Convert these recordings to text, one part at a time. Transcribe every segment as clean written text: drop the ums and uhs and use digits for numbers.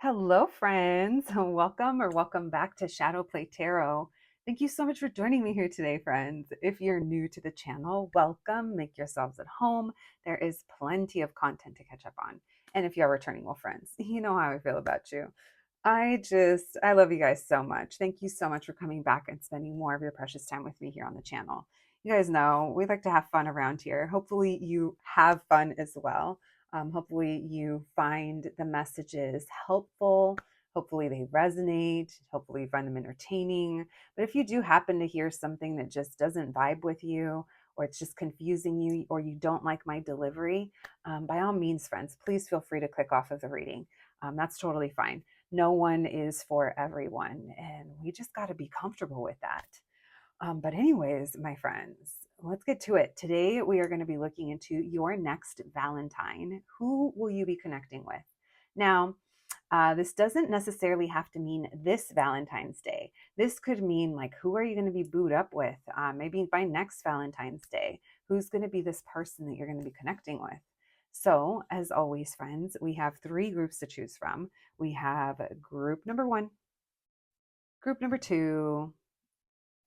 Hello, friends. Welcome back to Shadow Play Tarot. Thank you so much for joining me here today, friends. If you're new to the channel, welcome. Make yourselves at home. There is plenty of content to catch up on. And if you are returning, well, friends, you know how I feel about you. I love you guys so much. Thank you so much for coming back and spending more of your precious time with me here on the channel. You guys know we like to have fun around here. Hopefully, you have fun as well. Hopefully, you find the messages helpful. Hopefully, they resonate. Hopefully, you find them entertaining. But if you do happen to hear something that just doesn't vibe with you, or it's just confusing you, or you don't like my delivery, by all means, friends, please feel free to click off of the reading. That's totally fine. No one is for everyone, and we just got to be comfortable with that. But, anyways, my friends, let's get to it. Today, we are going to be looking into your next Valentine. Who will you be connecting with? Now, this doesn't necessarily have to mean this Valentine's Day. This could mean like, who are you going to be booed up with? Maybe by next Valentine's Day. Who's going to be this person that you're going to be connecting with? So, as always, friends, we have three groups to choose from. We have group number one, group number two,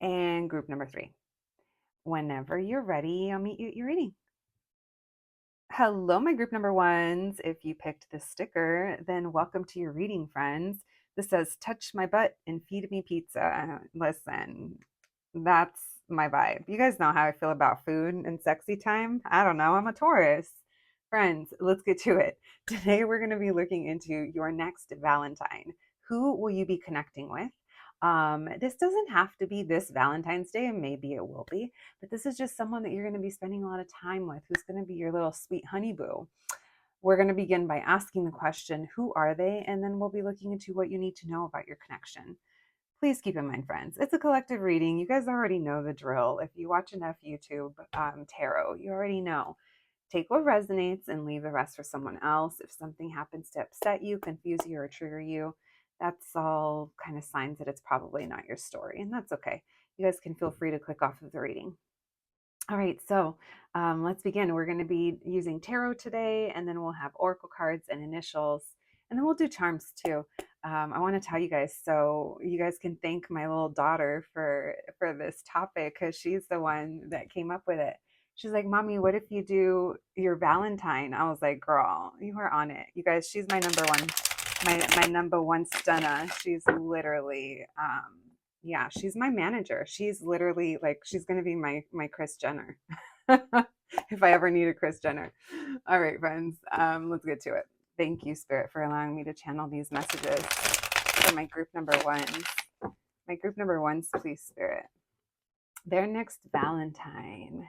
and group number three. Whenever you're ready, I'll meet you at your reading. Hello, my group number ones. If you picked this sticker, then welcome to your reading, friends. This says, touch my butt and feed me pizza. Listen, that's my vibe. You guys know how I feel about food and sexy time. I don't know. I'm a Taurus. Friends, let's get to it. Today, we're going to be looking into your next Valentine. Who will you be connecting with? This doesn't have to be this Valentine's Day, and maybe it will be, but this is just someone that you're going to be spending a lot of time with, who's going to be your little sweet honey boo. We're going to begin by asking the question, who are they? And then we'll be looking into what you need to know about your connection. Please keep in mind, friends, it's a collective reading. You guys already know the drill. If you watch enough YouTube tarot, you already know. Take what resonates and leave the rest for someone else. If something happens to upset you, confuse you, or trigger you, that's all kind of signs that it's probably not your story, and that's okay. You guys can feel free to click off of the reading. All right, so let's begin. We're going to be using tarot today, and then we'll have oracle cards and initials, and then we'll do charms too. I want to tell you guys, so you guys can thank my little daughter for this topic, because she's the one that came up with it. She's like, Mommy, what if you do your Valentine? I was like, girl, you are on it. You guys, she's my number one, my number one stunner. She's literally yeah, she's my manager. She's literally like, she's gonna be my Kris Jenner. If I ever need a Kris Jenner. All right, friends, let's get to it. Thank you, Spirit, for allowing me to channel these messages for my group number ones. My group number ones, please, Spirit. Their next Valentine.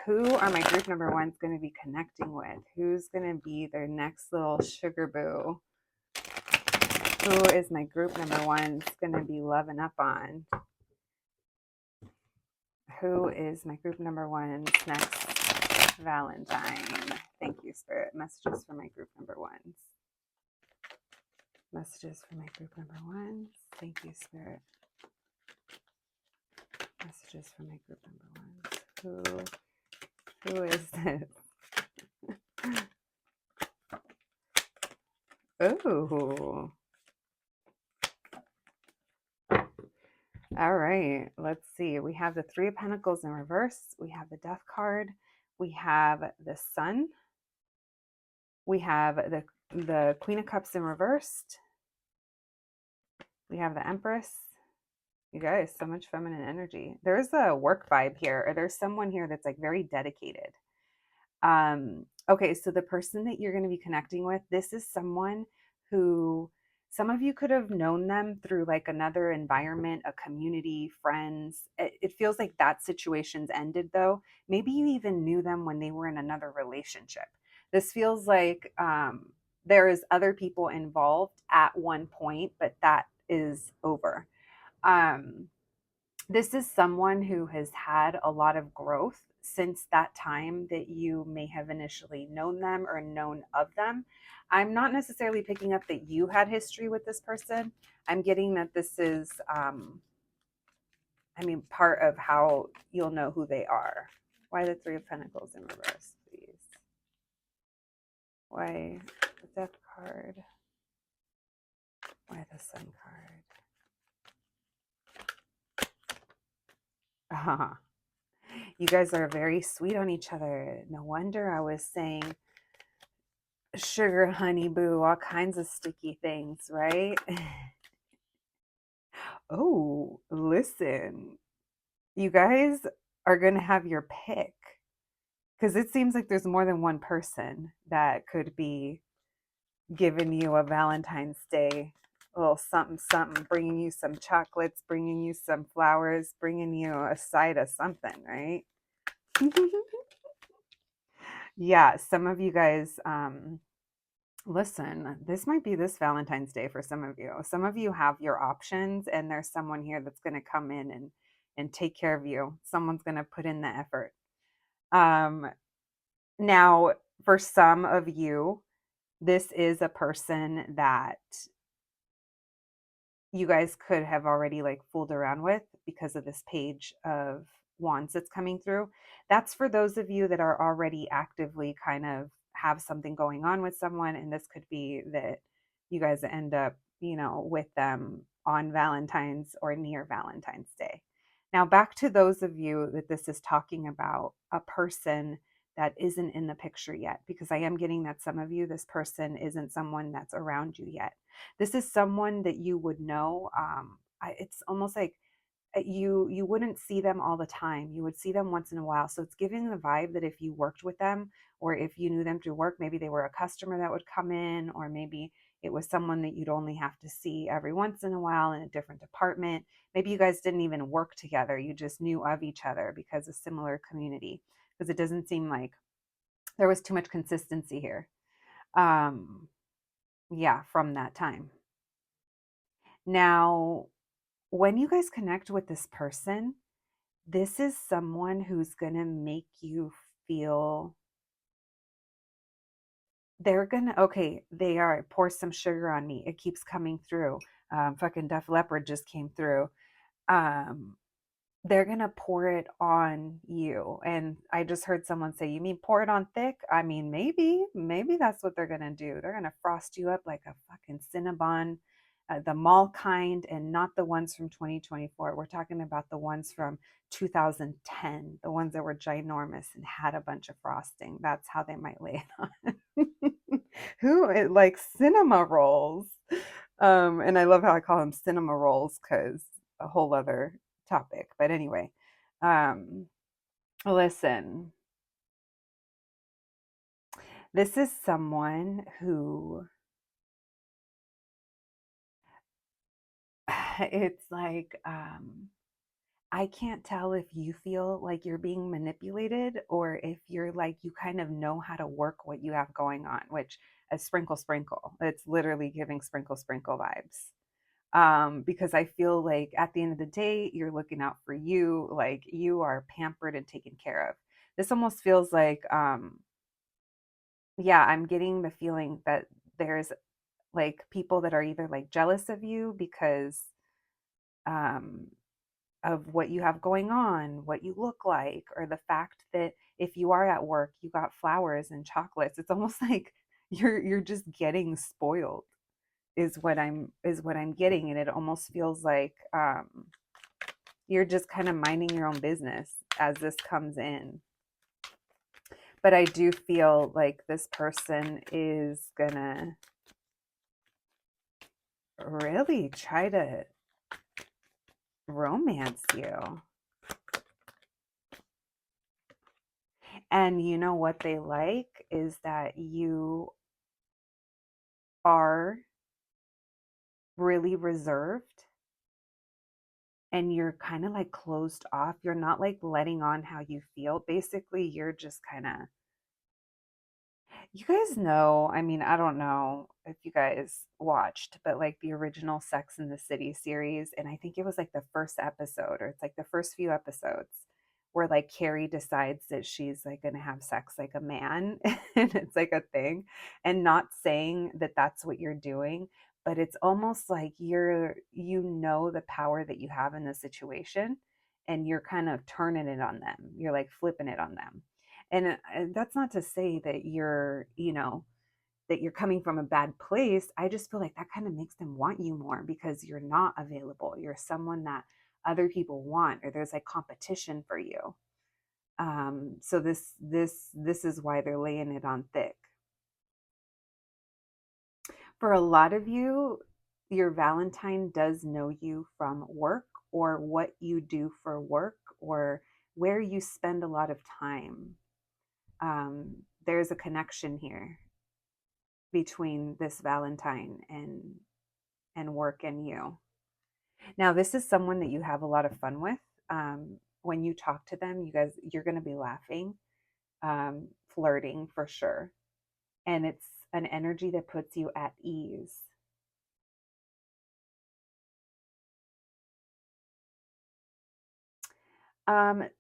Who are my group number ones going to be connecting with? Who's going to be their next little sugar boo? Who is my group number ones going to be loving up on? Who is my group number one's next Valentine? Thank you, Spirit. Messages for my group number ones. Messages for my group number ones. Thank you, Spirit. Messages for my group number ones. Who is this? Oh. All right, let's see. We have the Three of Pentacles in reverse. We have the Death card. We have the Sun. We have the Queen of Cups in reversed. We have the Empress. You guys, so much feminine energy. There's a work vibe here, or there's someone here that's like very dedicated. Okay, so the person that you're going to be connecting with, this is someone who some of you could have known them through like another environment, a community, friends. It feels like that situation's ended though. Maybe you even knew them when they were in another relationship. This feels like there is other people involved at one point, but that is over. This is someone who has had a lot of growth since that time that you may have initially known them or known of them. I'm not necessarily picking up that you had history with this person. I'm getting that this is, part of how you'll know who they are. Why the Three of Pentacles in reverse, please? Why the Death card? Why the Sun card? You guys are very sweet on each other. No wonder I was saying sugar, honey, boo, all kinds of sticky things, right? Oh, listen. You guys are going to have your pick because it seems like there's more than one person that could be giving you a Valentine's Day little something, something, bringing you some chocolates, bringing you some flowers, bringing you a side of something, right? Yeah, some of you guys, listen, this might be this Valentine's Day for some of you. Some of you have your options, and there's someone here that's going to come in and take care of you. Someone's going to put in the effort. Um, Now, for some of you, this is a person that you guys could have already like fooled around with because of this page of wands that's coming through. That's for those of you that are already actively kind of have something going on with someone, and this could be that you guys end up, with them on Valentine's or near Valentine's Day. Now, back to those of you that this is talking about, a person that isn't in the picture yet, because I am getting that some of you, this person isn't someone that's around you yet. This is someone that you would know. It's almost like you wouldn't see them all the time. You would see them once in a while. So it's giving the vibe that if you worked with them, or if you knew them through work, maybe they were a customer that would come in, or maybe it was someone that you'd only have to see every once in a while in a different department. Maybe you guys didn't even work together. You just knew of each other because of similar community. Because it doesn't seem like there was too much consistency here. Um, yeah, from that time. Now, when you guys connect with this person, this is someone who's going to make you feel okay, they are, pour some sugar on me. It keeps coming through. Fucking Def Leppard just came through. Um, they're going to pour it on you. And I just heard someone say, you mean pour it on thick? I mean, maybe that's what they're going to do. They're going to frost you up like a fucking Cinnabon, the mall kind, and not the ones from 2024. We're talking about the ones from 2010, the ones that were ginormous and had a bunch of frosting. That's how they might lay it on. Who it like cinema rolls. And I love how I call them cinema rolls because a whole other topic. But anyway, um, listen, this is someone who it's like, I can't tell if you feel like you're being manipulated or if you're like, you kind of know how to work what you have going on, which a sprinkle, sprinkle. It's literally giving sprinkle, sprinkle vibes. Because I feel like at the end of the day, you're looking out for you, like you are pampered and taken care of. This almost feels like, yeah, I'm getting the feeling that there's like people that are either like jealous of you because um, of what you have going on, what you look like, or the fact that if you are at work, you got flowers and chocolates. It's almost like you're just getting spoiled is what I'm getting, and it almost feels like you're just kind of minding your own business as this comes in. But I do feel like this person is gonna really try to romance you. And you know what they like is that you are really reserved and you're kind of like closed off. You're not like letting on how you feel. Basically, you're just kind of, you guys know, I mean, I don't know if you guys watched, but like the original Sex in the City series, and I think it was like the first episode, or it's like the first few episodes where like Carrie decides that she's like going to have sex like a man and it's like a thing, and not saying that that's what you're doing, but it's almost like the power that you have in the situation and you're kind of turning it on them. You're like flipping it on them. And that's not to say that you're, that you're coming from a bad place, I just feel like that kind of makes them want you more because you're not available. You're someone that other people want, or there's like competition for you. So this is why they're laying it on thick. For a lot of you, your Valentine does know you from work, or what you do for work, or where you spend a lot of time. There's a connection here between this Valentine and work and you. Now, this is someone that you have a lot of fun with. When you talk to them, you're going to be laughing, flirting for sure, and it's an energy that puts you at ease.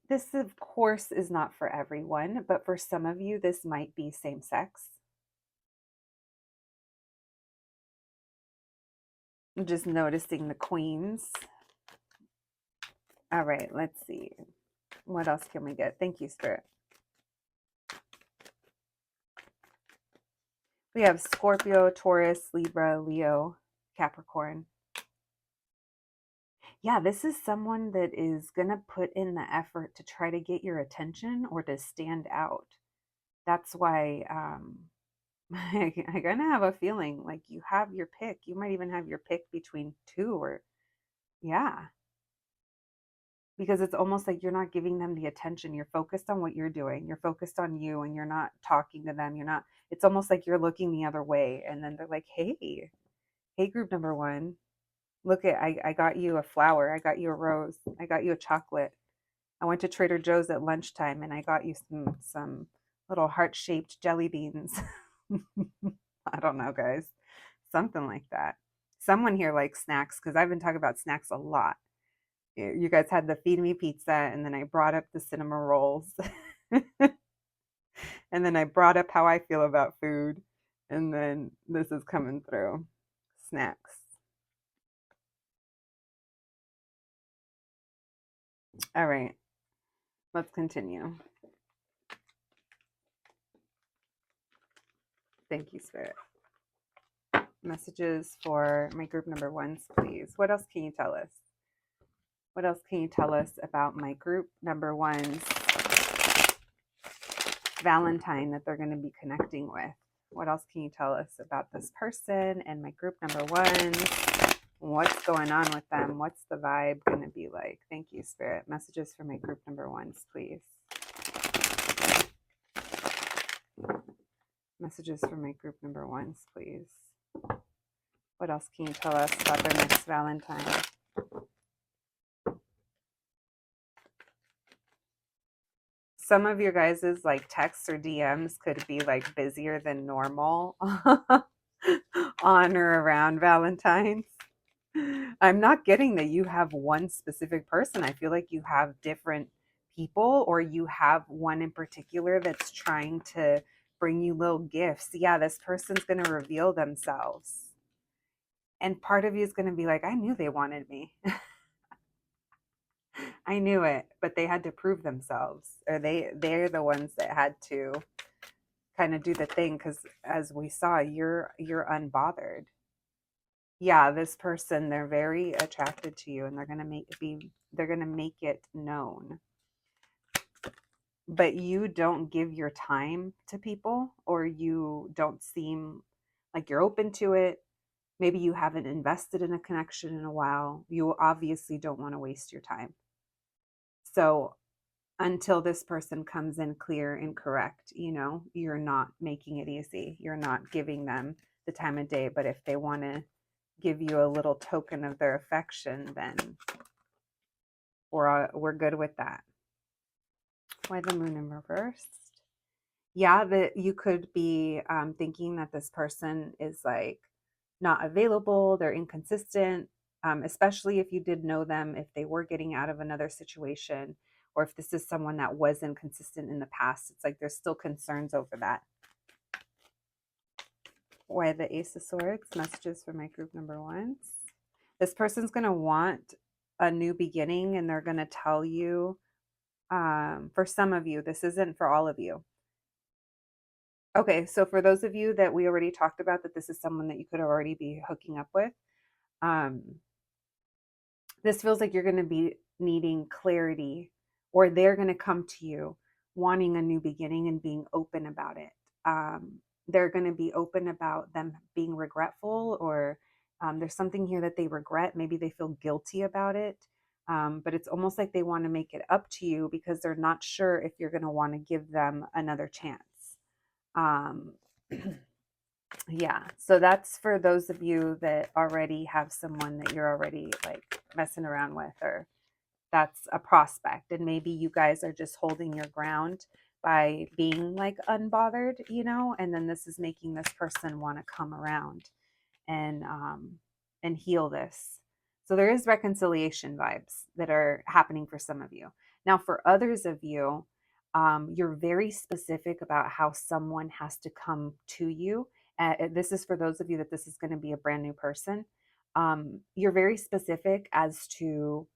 This, of course, is not for everyone, but for some of you, this might be same sex. I'm just noticing the queens. All right, let's see. What else can we get? Thank you, Spirit. We have Scorpio, Taurus, Libra, Leo, Capricorn. Yeah, this is someone that is going to put in the effort to try to get your attention or to stand out. That's why I kind of have a feeling like you have your pick. You might even have your pick between two, or, yeah, because it's almost like you're not giving them the attention. You're focused on what you're doing. You're focused on you, and you're not talking to them. You're not, it's almost like you're looking the other way. And then they're like, hey, group number one, look at, I got you a flower. I got you a rose. I got you a chocolate. I went to Trader Joe's at lunchtime and I got you some little heart-shaped jelly beans. I don't know, guys. Something like that. Someone here likes snacks because I've been talking about snacks a lot. You guys had the feed me pizza, and then I brought up the cinema rolls. And then I brought up how I feel about food. And then this is coming through. Snacks. All right. Let's continue. Thank you, Spirit. Messages for my group number ones, please. What else can you tell us? What else can you tell us about my group number ones Valentine that they're going to be connecting with? What else can you tell us about this person and my group number ones? What's going on with them? What's the vibe going to be like? Thank you, Spirit. Messages for my group number ones, please. Messages for my group number ones, please. What else can you tell us about their next Valentine? Some of your guys's like texts or DMs could be like busier than normal on or around Valentine's. I'm not getting that you have one specific person. I feel like you have different people, or you have one in particular that's trying to bring you little gifts. Yeah, this person's going to reveal themselves. And part of you is going to be like, I knew they wanted me. I knew it, but they had to prove themselves, or they're the ones that had to kind of do the thing, because as we saw, you're unbothered. Yeah, this person, they're very attracted to you, and they're gonna make it known. But you don't give your time to people, or you don't seem like you're open to it. Maybe you haven't invested in a connection in a while. You obviously don't want to waste your time. So until this person comes in clear and correct, you're not making it easy. You're not giving them the time of day. But if they want to give you a little token of their affection, then we're good with that. Why the moon in reverse? Yeah, that you could be thinking that this person is like not available. They're inconsistent, especially if you did know them, if they were getting out of another situation, or if this is someone that was inconsistent in the past. It's like there's still concerns over that. Why the Ace of Swords? Messages for my group number ones. This person's going to want a new beginning, and they're going to tell you, for some of you, this isn't for all of you. Okay, so for those of you that we already talked about, that this is someone that you could already be hooking up with, um, this feels like you're going to be needing clarity, or they're going to come to you wanting a new beginning and being open about it. They're going to be open about them being regretful, or there's something here that they regret. Maybe they feel guilty about it. But it's almost like they want to make it up to you because they're not sure if you're going to want to give them another chance. Um, yeah, so that's for those of you that already have someone that you're already like messing around with, or that's a prospect, and maybe you guys are just holding your ground by being like unbothered, and then this is making this person want to come around and heal this. So there is reconciliation vibes that are happening for some of you. Now, for others of you, you're very specific about how someone has to come to you. This is for those of you that this is going to be a brand new person. You're very specific as to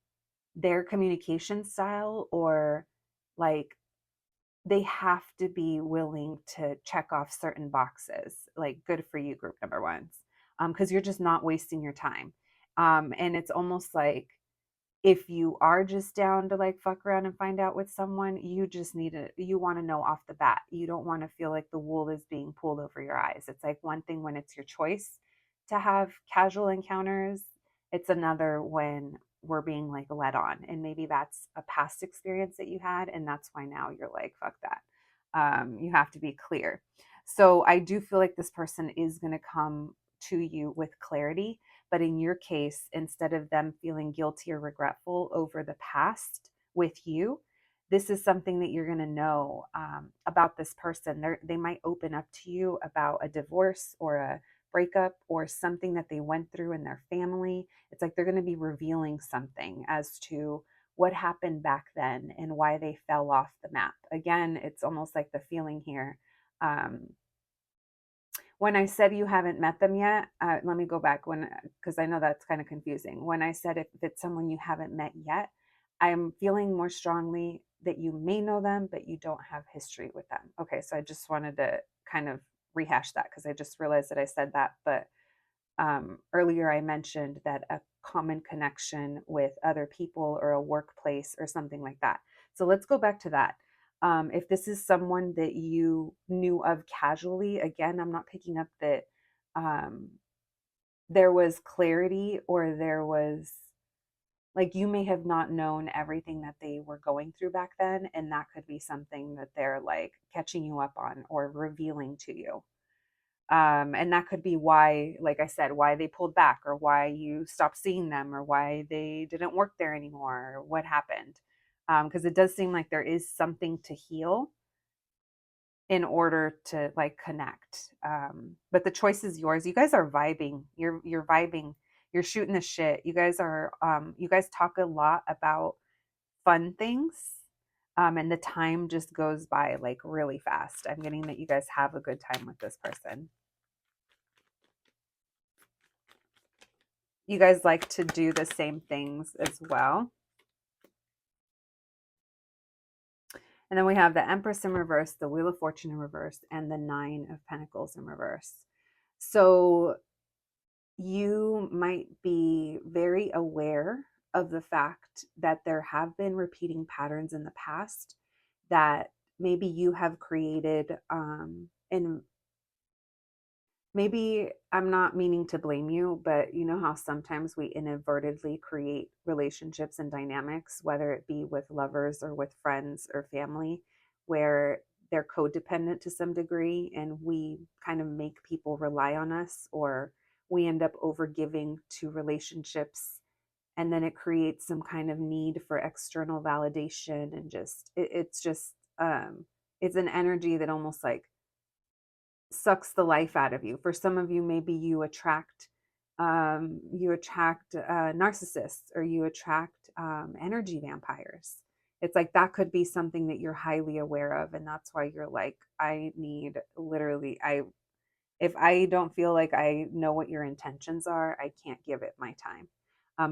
their communication style, or like they have to be willing to check off certain boxes, like good for you, group number ones, because you're just not wasting your time. And it's almost like if you are just down to like fuck around and find out with someone, you just need to, you want to know off the bat. You don't want to feel like the wool is being pulled over your eyes. It's like one thing when it's your choice to have casual encounters, it's another when we're being like led on. And maybe that's a past experience that you had. And that's why now you're like, fuck that. You have to be clear. So I do feel like this person is going to come to you with clarity. But in your case, instead of them feeling guilty or regretful over the past with you, this is something that you're going to know about this person. They might open up to you about a divorce or a breakup or something that they went through in their family. It's like they're going to be revealing something as to what happened back then and why they fell off the map. Again, it's almost like the feeling here. Um, when I said you haven't met them yet, let me go back because I know that's kind of confusing. When I said if it's someone you haven't met yet, I'm feeling more strongly that you may know them, but you don't have history with them. Okay, so I just wanted to kind of rehash that because I just realized that I said that. But earlier I mentioned that a common connection with other people or a workplace or something like that. So let's go back to that. If this is someone that you knew of casually, again, I'm not picking up that um, there was clarity, or there was like you may have not known everything that they were going through back then. And that could be something that they're like catching you up on or revealing to you. And that could be why, like I said, why they pulled back, or why you stopped seeing them, or why they didn't work there anymore, or what happened. Because it does seem like there is something to heal in order to like connect. But the choice is yours. You guys are vibing. You're vibing. You're shooting the shit. You guys are. You guys talk a lot about fun things. And the time just goes by like really fast. I'm getting that you guys have a good time with this person. You guys like to do the same things as well. And then we have the Empress in reverse, the Wheel of Fortune in reverse, and the Nine of Pentacles in reverse. So you might be very aware of the fact that there have been repeating patterns in the past that maybe you have created, and maybe I'm not meaning to blame you, but you know how sometimes we inadvertently create relationships and dynamics, whether it be with lovers or with friends or family, where they're codependent to some degree, and we kind of make people rely on us, or we end up overgiving to relationships, and then it creates some kind of need for external validation, and it's just it's an energy that almost like sucks the life out of you. For some of you, maybe you attract narcissists, or you attract energy vampires. It's like that could be something that you're highly aware of, and that's why you're like, I need literally, I if I don't feel like I know what your intentions are, I can't give it my time.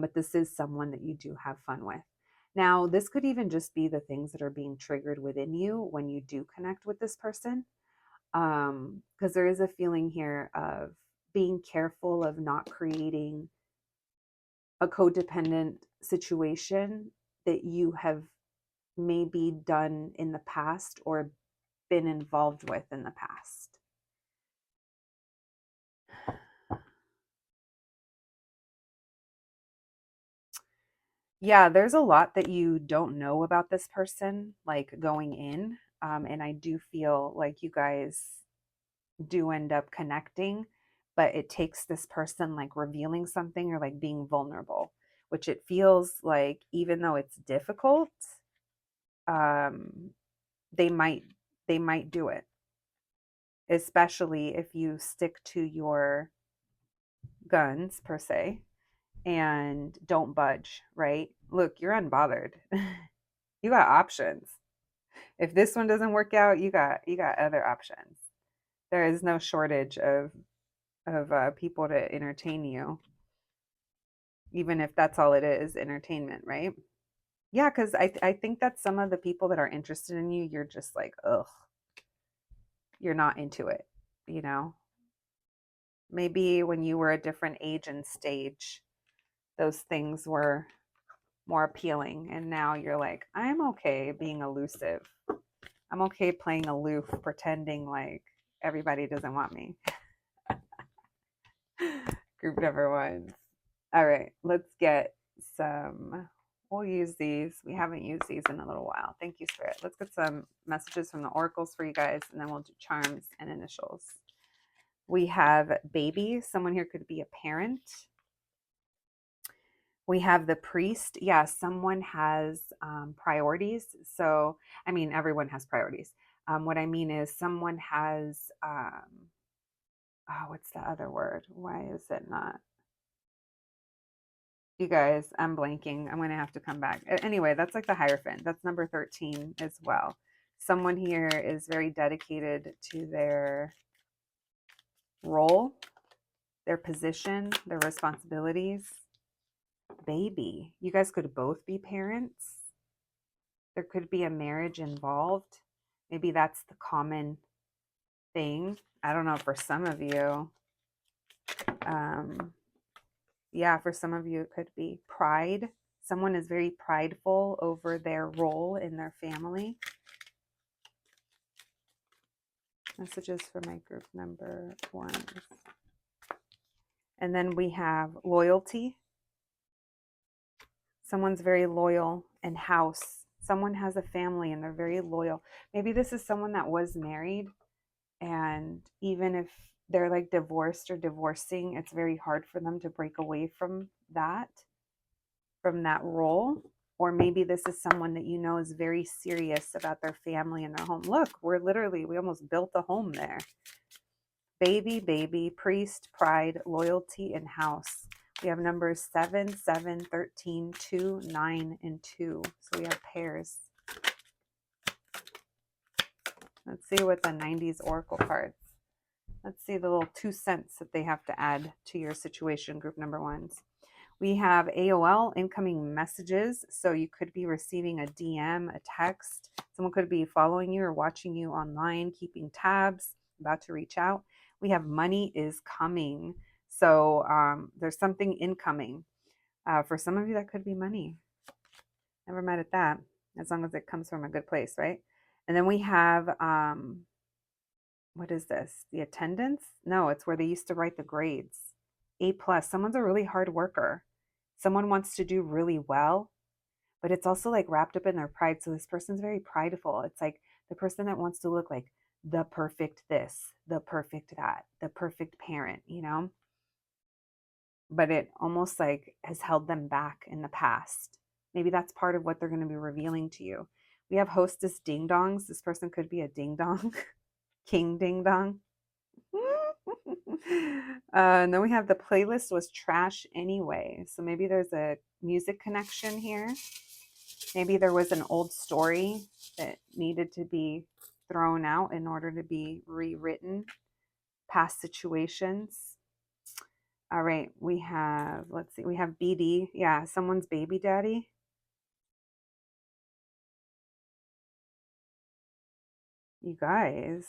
But this is someone that you do have fun with. Now, this could even just be the things that are being triggered within you when you do connect with this person. Because there is a feeling here of being careful of not creating a codependent situation that you have maybe done in the past or been involved with in the past. Yeah, there's a lot that you don't know about this person, like going in. And I do feel like you guys do end up connecting, but it takes this person like revealing something or like being vulnerable, which it feels like even though it's difficult, um, they might they might do it, especially if you stick to your guns per se and don't budge, right? Look, you're unbothered. You got options. If this one doesn't work out, you got other options. There is no shortage of people to entertain you, even if that's all it is, entertainment, right? Yeah, because I think that some of the people that are interested in you, you're just like, ugh, you're not into it, you know? Maybe when you were a different age and stage, those things were more appealing. And now you're like, I'm okay being elusive. I'm okay playing aloof, pretending like everybody doesn't want me. Group number one. All right, let's get some. We'll use these. We haven't used these in a little while. Thank you, Spirit. Let's get some messages from the oracles for you guys, and then we'll do charms and initials. We have baby. Someone here could be a parent. We have the priest. Yeah, someone has priorities. So, I mean, everyone has priorities. What I mean is, someone has, oh, what's the other word? Why is it not? You guys, I'm blanking. I'm going to have to come back. Anyway, that's like the Hierophant. That's number 13 as well. Someone here is very dedicated to their role, their position, their responsibilities. Baby. You guys could both be parents. There could be a marriage involved. Maybe that's the common thing. I don't know, for some of you. Yeah, for some of you, it could be pride. Someone is very prideful over their role in their family. Messages for my group number one. And then we have loyalty. Someone's very loyal. And house. Someone has a family and they're very loyal. Maybe this is someone that was married, and even if they're like divorced or divorcing, it's very hard for them to break away from that role. Or maybe this is someone that you know is very serious about their family and their home. Look, we almost built a home there. Baby, baby, priest, pride, loyalty, and house. We have numbers 7, 7, 13, 2, 9, and 2. So we have pairs. Let's see what the 90s Oracle cards. Let's see the little 2 cents that they have to add to your situation, group number ones. We have AOL, incoming messages. So you could be receiving a DM, a text. Someone could be following you or watching you online, keeping tabs, about to reach out. We have money is coming. So there's something incoming. For some of you, that could be money. Never mad at that, as long as it comes from a good place, right? And then we have, what is this? The attendance? No, it's where they used to write the grades. A plus. Someone's a really hard worker. Someone wants to do really well, but it's also like wrapped up in their pride. So this person's very prideful. It's like the person that wants to look like the perfect this, the perfect that, the perfect parent, you know? But it almost like has held them back in the past. Maybe that's part of what they're going to be revealing to you. We have hostess ding dongs. This person could be a ding dong, king ding dong. And then we have the playlist was trash anyway. So maybe there's a music connection here. Maybe there was an old story that needed to be thrown out in order to be rewritten, past situations. All right, we have, let's see, we have BD. Yeah, someone's baby daddy. You guys,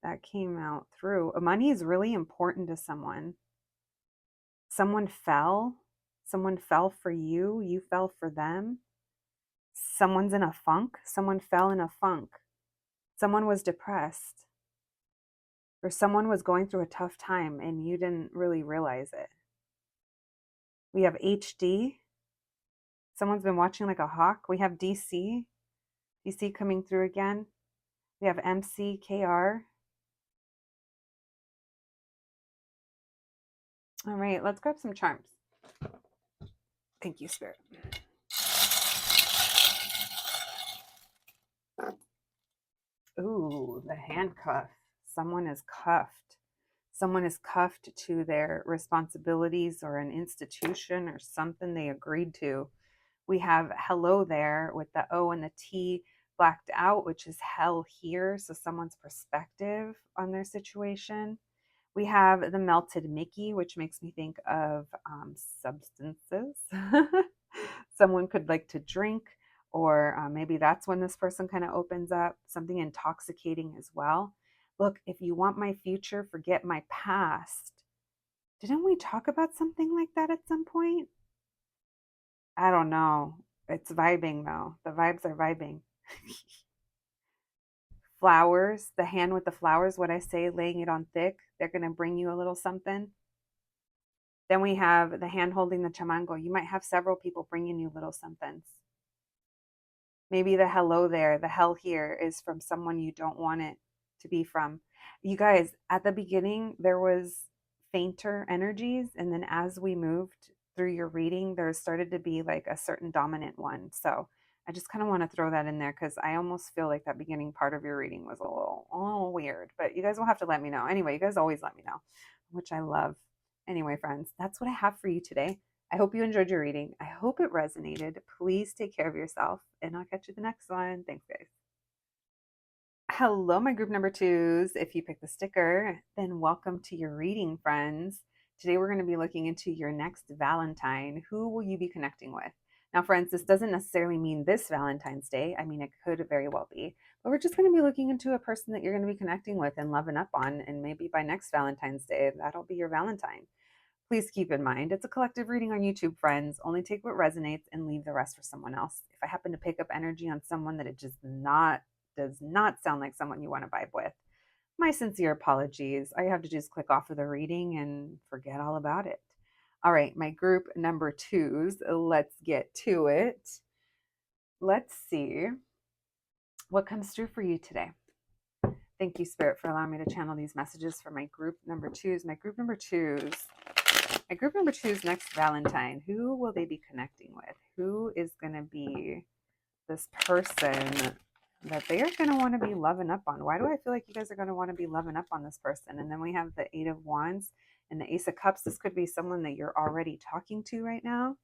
that came out through. Money is really important to someone. Someone fell. Someone fell for you. You fell for them. Someone's in a funk. Someone fell in a funk. Someone was depressed. Or someone was going through a tough time and you didn't really realize it. We have HD. Someone's been watching like a hawk. We have DC. DC coming through again. We have MCKR. All right, let's grab some charms. Thank you, Spirit. Ooh, the handcuff. Someone is cuffed. Someone is cuffed to their responsibilities or an institution or something they agreed to. We have hello there with the O and the T blacked out, which is hell here. So someone's perspective on their situation. We have the melted Mickey, which makes me think of substances. Someone could like to drink, or maybe that's when this person kind of opens up something intoxicating as well. Look, if you want my future, forget my past. Didn't we talk about something like that at some point? I don't know. It's vibing though. The vibes are vibing. Flowers, the hand with the flowers, what I say, laying it on thick, they're going to bring you a little something. Then we have the hand holding the chamango. You might have several people bringing you little somethings. Maybe the hello there, the hell here is from someone you don't want it to be from. You guys, at the beginning, there was fainter energies. And then as we moved through your reading, there started to be like a certain dominant one. So I just kind of want to throw that in there because I almost feel like that beginning part of your reading was a little weird. But you guys will have to let me know. Anyway, you guys always let me know, which I love. Anyway, friends, that's what I have for you today. I hope you enjoyed your reading. I hope it resonated. Please take care of yourself, and I'll catch you the next one. Thanks, guys. Hello, my group number twos. If you picked the sticker, then welcome to your reading, friends. Today, we're going to be looking into your next Valentine. Who will you be connecting with? Now, friends, this doesn't necessarily mean this Valentine's Day. I mean, it could very well be. But we're just going to be looking into a person that you're going to be connecting with and loving up on. And maybe by next Valentine's Day, that'll be your Valentine. Please keep in mind, it's a collective reading on YouTube, friends. Only take what resonates and leave the rest for someone else. If I happen to pick up energy on someone that it just does not sound like someone you want to vibe with, my sincere apologies. All you have to do is click off of the reading and forget all about it. All right, my group number twos, let's get to it. Let's see what comes through for you today. Thank you, Spirit, for allowing me to channel these messages for my group number twos. My group number twos next Valentine. Who will they be connecting with? Who is going to be this person that they are going to want to be loving up on? Why do I feel like you guys are going to want to be loving up on this person? And then we have the Eight of Wands and the Ace of Cups. This could be someone that you're already talking to right now.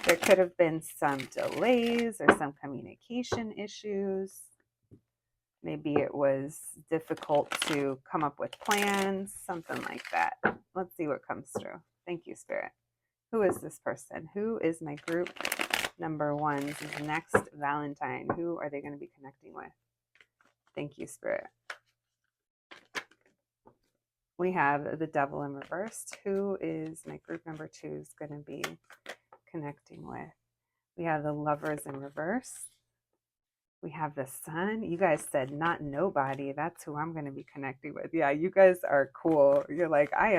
There could have been some delays or some communication issues. Maybe it was difficult to come up with plans, something like that. Let's see what comes through. Thank you, Spirit. Who is this person? Who is my group number one's next Valentine? Who are they going to be connecting with? Thank you, Spirit. We have the Devil in reverse. Who is my group number two's going to be connecting with? We have the Lovers in reverse. We have the Sun. You guys said not nobody. That's who I'm going to be connecting with. Yeah, you guys are cool. You're like, I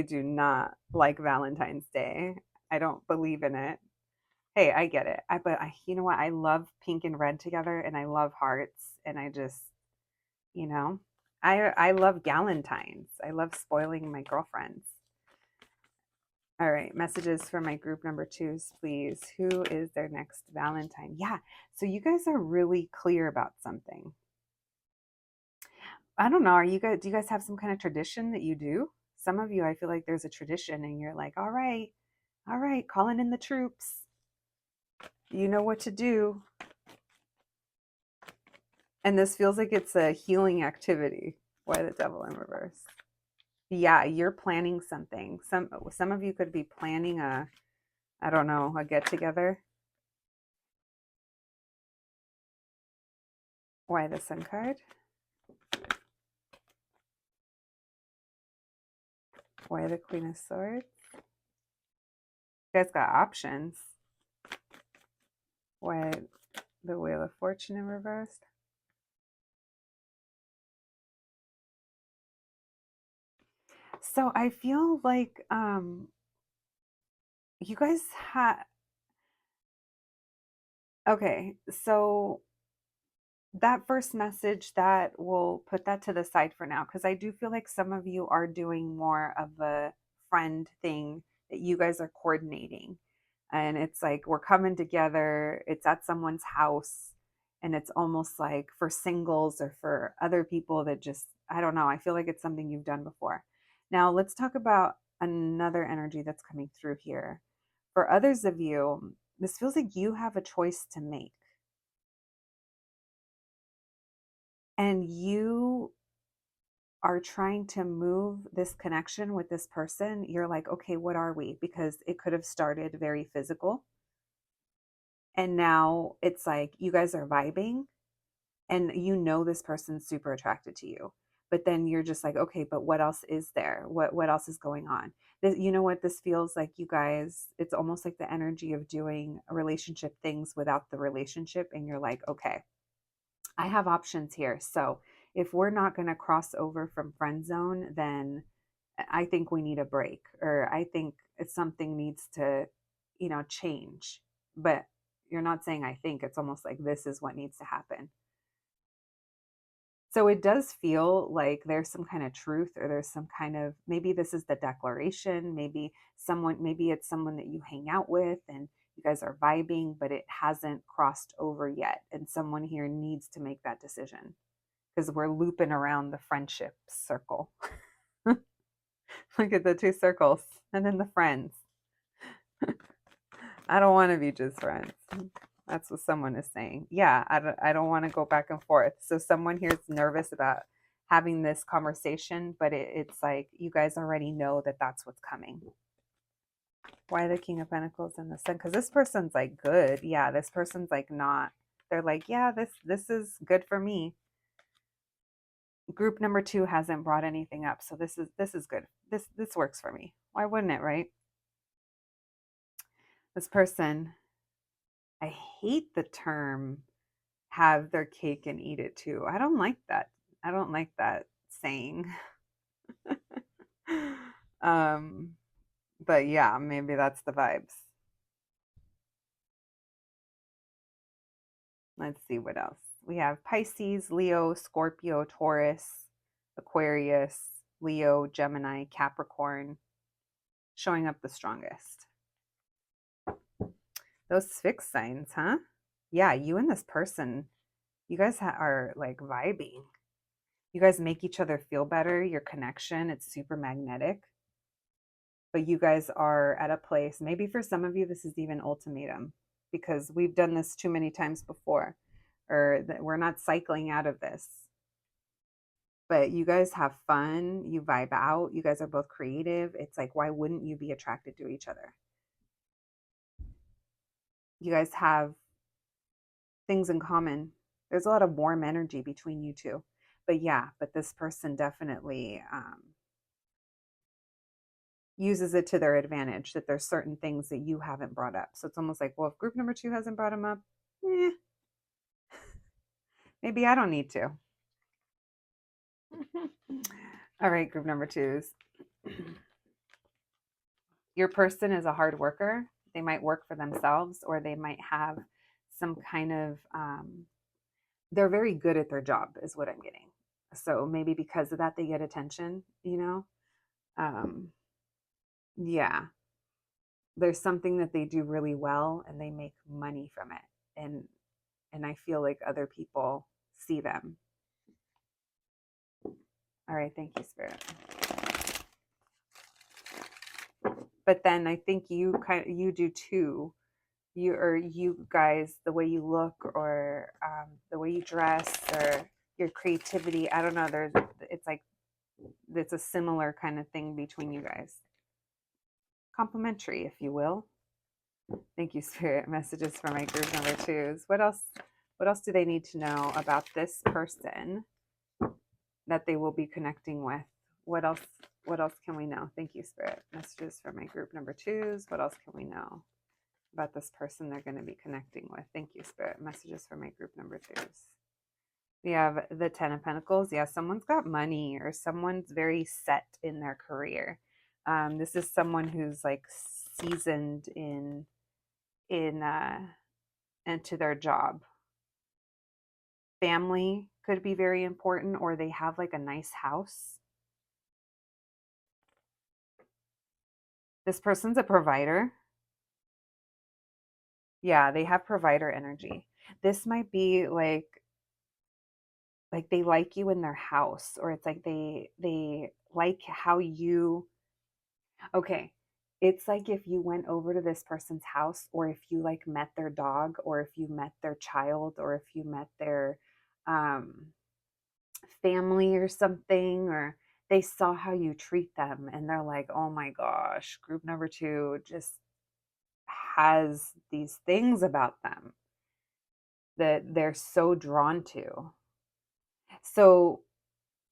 do not like Valentine's Day. I don't believe in it. Hey, I get it. But you know what? I love pink and red together, and I love hearts, and I just, I love Galentines. I love spoiling my girlfriends. All right, messages for my group number twos, please. Who is their next Valentine? Yeah, so you guys are really clear about something. I don't know. Do you guys have some kind of tradition that you do? Some of you, I feel like there's a tradition and you're like, all right, calling in the troops. You know what to do. And this feels like it's a healing activity. Why the Devil in reverse? Yeah, you're planning something. Some of you could be planning a get together. Why the Sun card? Why the Queen of Swords? You guys got options. Why the Wheel of Fortune in reverse? So I feel like you guys had, okay, so that first message, that we'll put that to the side for now, because I do feel like some of you are doing more of a friend thing that you guys are coordinating, and it's like we're coming together, it's at someone's house, and it's almost like for singles or for other people that just, I don't know, I feel like it's something you've done before. Now let's talk about another energy that's coming through here. For others of you, this feels like you have a choice to make, and you are trying to move this connection with this person. You're like, okay, what are we? Because it could have started very physical, and now it's like you guys are vibing, and you know this person's super attracted to you, but then you're just like, okay, but what else is there? What else is going on? This, you know what this feels like, you guys, it's almost like the energy of doing relationship things without the relationship, and you're like, okay, I have options here. So if we're not going to cross over from friend zone, then I think we need a break, or I think it's something needs to, change. But you're not saying I think, it's almost like this is what needs to happen. So it does feel like there's some kind of truth, or there's some kind of, maybe this is the declaration, maybe it's someone that you hang out with and you guys are vibing, but it hasn't crossed over yet. And someone here needs to make that decision, because we're looping around the friendship circle. Look at the two circles and then the friends. I don't want to be just friends. That's what someone is saying. Yeah, I don't want to go back and forth. So someone here is nervous about having this conversation, but it's like you guys already know that that's what's coming. Why the King of Pentacles and the Sun? Because this person's like good. Yeah, this person's like not. They're like, yeah, this is good for me. Group number 2 hasn't brought anything up, so this is good. This works for me. Why wouldn't it, right? This person, I hate the term have their cake and eat it too. I don't like that. I don't like that saying. um, but yeah, maybe that's the vibes. Let's see what else. We have Pisces, Leo, Scorpio, Taurus, Aquarius, Leo, Gemini, Capricorn showing up the strongest. Those fixed signs, huh? Yeah, you and this person, you guys are like vibing. You guys make each other feel better. Your connection, it's super magnetic. But you guys are at a place, maybe for some of you, this is even ultimatum, because we've done this too many times before, or that we're not cycling out of this. But you guys have fun, you vibe out, you guys are both creative. It's like, why wouldn't you be attracted to each other? You guys have things in common. There's a lot of warm energy between you two. But yeah, but this person definitely uses it to their advantage, that there's certain things that you haven't brought up. So it's almost like, well, if group number 2 hasn't brought them up, maybe I don't need to. All right, group number 2s. Your person is a hard worker. They might work for themselves, or they might have some kind of, they're very good at their job, is what I'm getting. So maybe because of that, they get attention, Yeah. There's something that they do really well, and they make money from it. And I feel like other people see them. All right, thank you, Spirit. But then I think you do too. You guys, the way you look, or the way you dress, or your creativity. I don't know. It's a similar kind of thing between you guys. Complimentary, if you will. Thank you, Spirit. Messages for my group number 2s. What else? What else do they need to know about this person that they will be connecting with What else? What else can we know? Thank you, Spirit. Messages for my group number twos. What else can we know about this person they're going to be connecting with? Thank you, Spirit. Messages for my group number twos. We have the Ten of Pentacles. Yeah, someone's got money or someone's very set in their career. This is someone who's like seasoned in into their job. Family could be very important, or they have like a nice house. This person's a provider. Yeah, they have provider energy. This might be like they like you in their house, or it's like they like how you, okay, it's like if you went over to this person's house, or if you like met their dog, or if you met their child, or if you met their um family or something, or they saw how you treat them and they're like, oh my gosh, group number two just has these things about them that they're so drawn to. So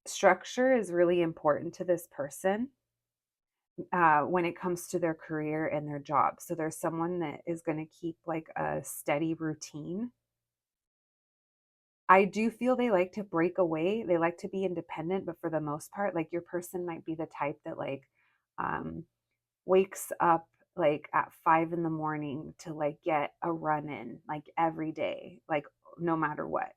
structure is really important to this person when it comes to their career and their job. So there's someone that is going to keep like a steady routine. I do feel they like to break away. They like to be independent, but for the most part, like your person might be the type that like um, wakes up like at 5 in the morning to like get a run in like every day, like no matter what,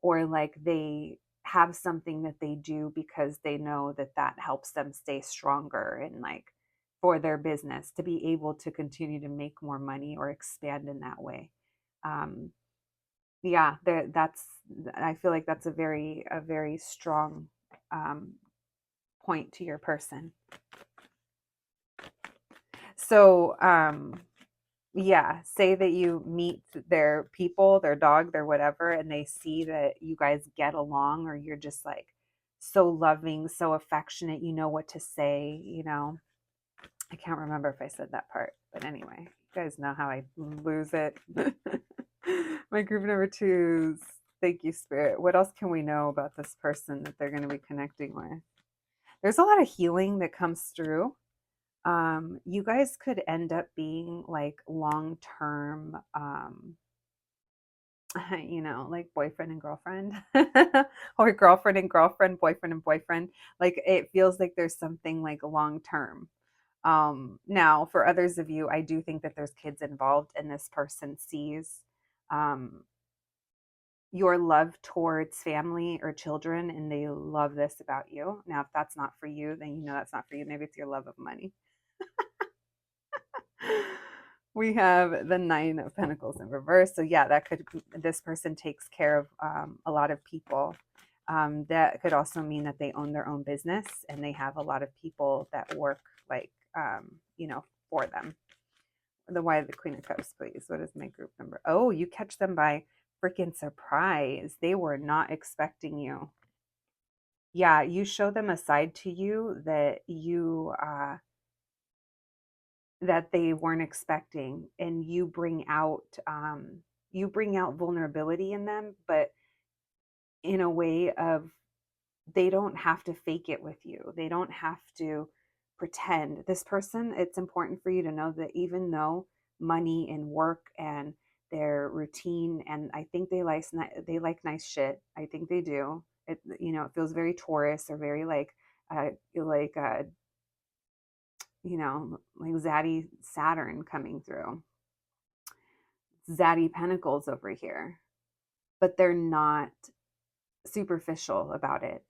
or like they have something that they do because they know that that helps them stay stronger and like for their business to be able to continue to make more money or expand in that way. Um, yeah, that's, I feel like that's a very strong um, point to your person. So, yeah, say that you meet their people, their dog, their whatever, and they see that you guys get along, or you're just like so loving, so affectionate, you know what to say. I can't remember if I said that part, but anyway, you guys know how I lose it. My group number twos. Thank you, Spirit. What else can we know about this person that they're going to be connecting with? There's a lot of healing that comes through. You guys could end up being like long term, like boyfriend and girlfriend, or girlfriend and girlfriend, boyfriend and boyfriend. Like it feels like there's something like long term. Now, for others of you, I do think that there's kids involved, and this person sees um, your love towards family or children, and they love this about you. Now, if that's not for you, then you know that's not for you. Maybe it's your love of money. We have the Nine of Pentacles in reverse. So yeah, this person takes care of a lot of people. That could also mean that they own their own business and they have a lot of people that work like, for them. Why the Queen of Cups, please? What is my group number? Oh, you catch them by freaking surprise. They were not expecting you. Yeah, you show them a side to you that they weren't expecting, and you bring out vulnerability in them, but in a way of, they don't have to fake it with you. They don't have to pretend. This person, it's important for you to know that even though money and work and their routine, and I think they like nice shit. I think they do. It feels very Taurus, or very like zaddy Saturn coming through. Zaddy Pentacles over here. But they're not superficial about it.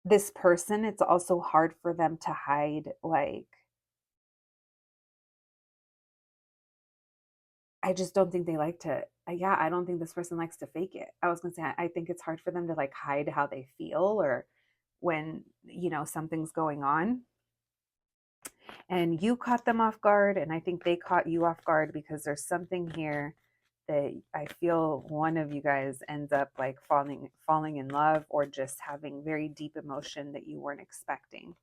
This person, it's also hard for them to hide, like, I just don't think they like to, yeah, I don't think this person likes to fake it. I was gonna say, I think it's hard for them to like hide how they feel, or when, something's going on. And you caught them off guard, and I think they caught you off guard, because there's something here that I feel one of you guys ends up like falling in love, or just having very deep emotion that you weren't expecting.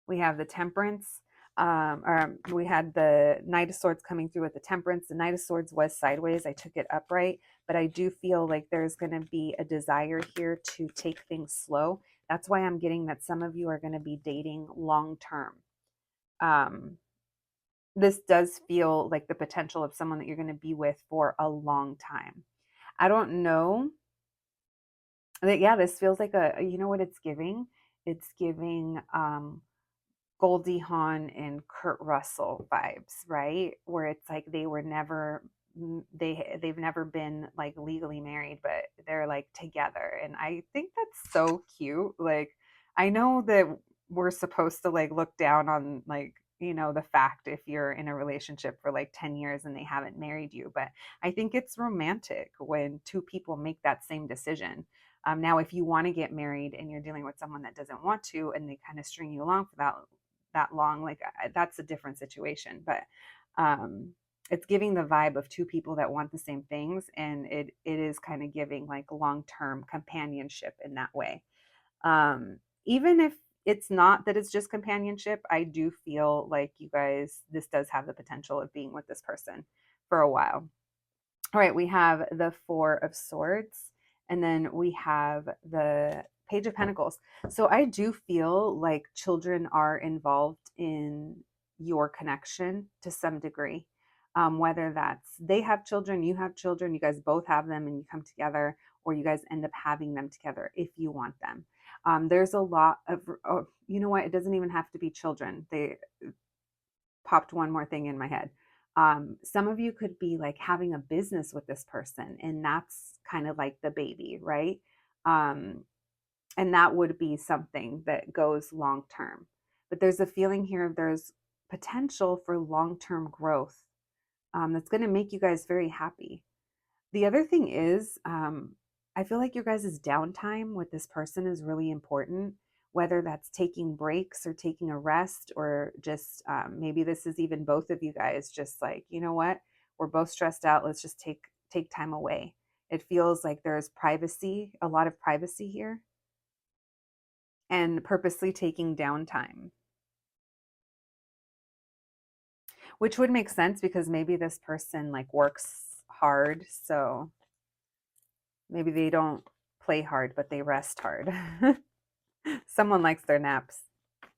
We have the Temperance. We had the Knight of Swords coming through with the Temperance. The Knight of Swords was sideways. I took it upright, but I do feel like there's going to be a desire here to take things slow. That's why I'm getting that some of you are going to be dating long term. This does feel like the potential of someone that you're going to be with for a long time. I don't know. Yeah, this feels like you know what it's giving? It's giving Goldie Hawn and Kurt Russell vibes, right? Where it's like they were never they've never been like legally married, but they're like together. And I think that's so cute. Like I know that we're supposed to like look down on like the fact if you're in a relationship for like 10 years and they haven't married you, but I think it's romantic when two people make that same decision. Now if you want to get married and you're dealing with someone that doesn't want to and they kind of string you along for that long, like that's a different situation, but it's giving the vibe of two people that want the same things, and it is kind of giving like long-term companionship in that way. Even if it's not that it's just companionship, I do feel like you guys, this does have the potential of being with this person for a while. All right, we have the Four of Swords, and then we have the Page of Pentacles. So I do feel like children are involved in your connection to some degree. Whether that's they have children, you have children, you guys both have them and you come together, or you guys end up having them together if you want them. There's a lot of, oh, you know what? It doesn't even have to be children. They popped one more thing in my head. Some of you could be like having a business with this person, and that's kind of like the baby, right? Um, and that would be something that goes long term. But there's a feeling here there's potential for long term growth that's going to make you guys very happy. The other thing is, I feel like your guys' downtime with this person is really important, whether that's taking breaks or taking a rest, or just maybe this is even both of you guys just like, you know what, we're both stressed out. Let's just take time away. It feels like there's privacy, a lot of privacy here, and purposely taking downtime, which would make sense because maybe this person like works hard, so maybe they don't play hard, but they rest hard. Someone likes their naps.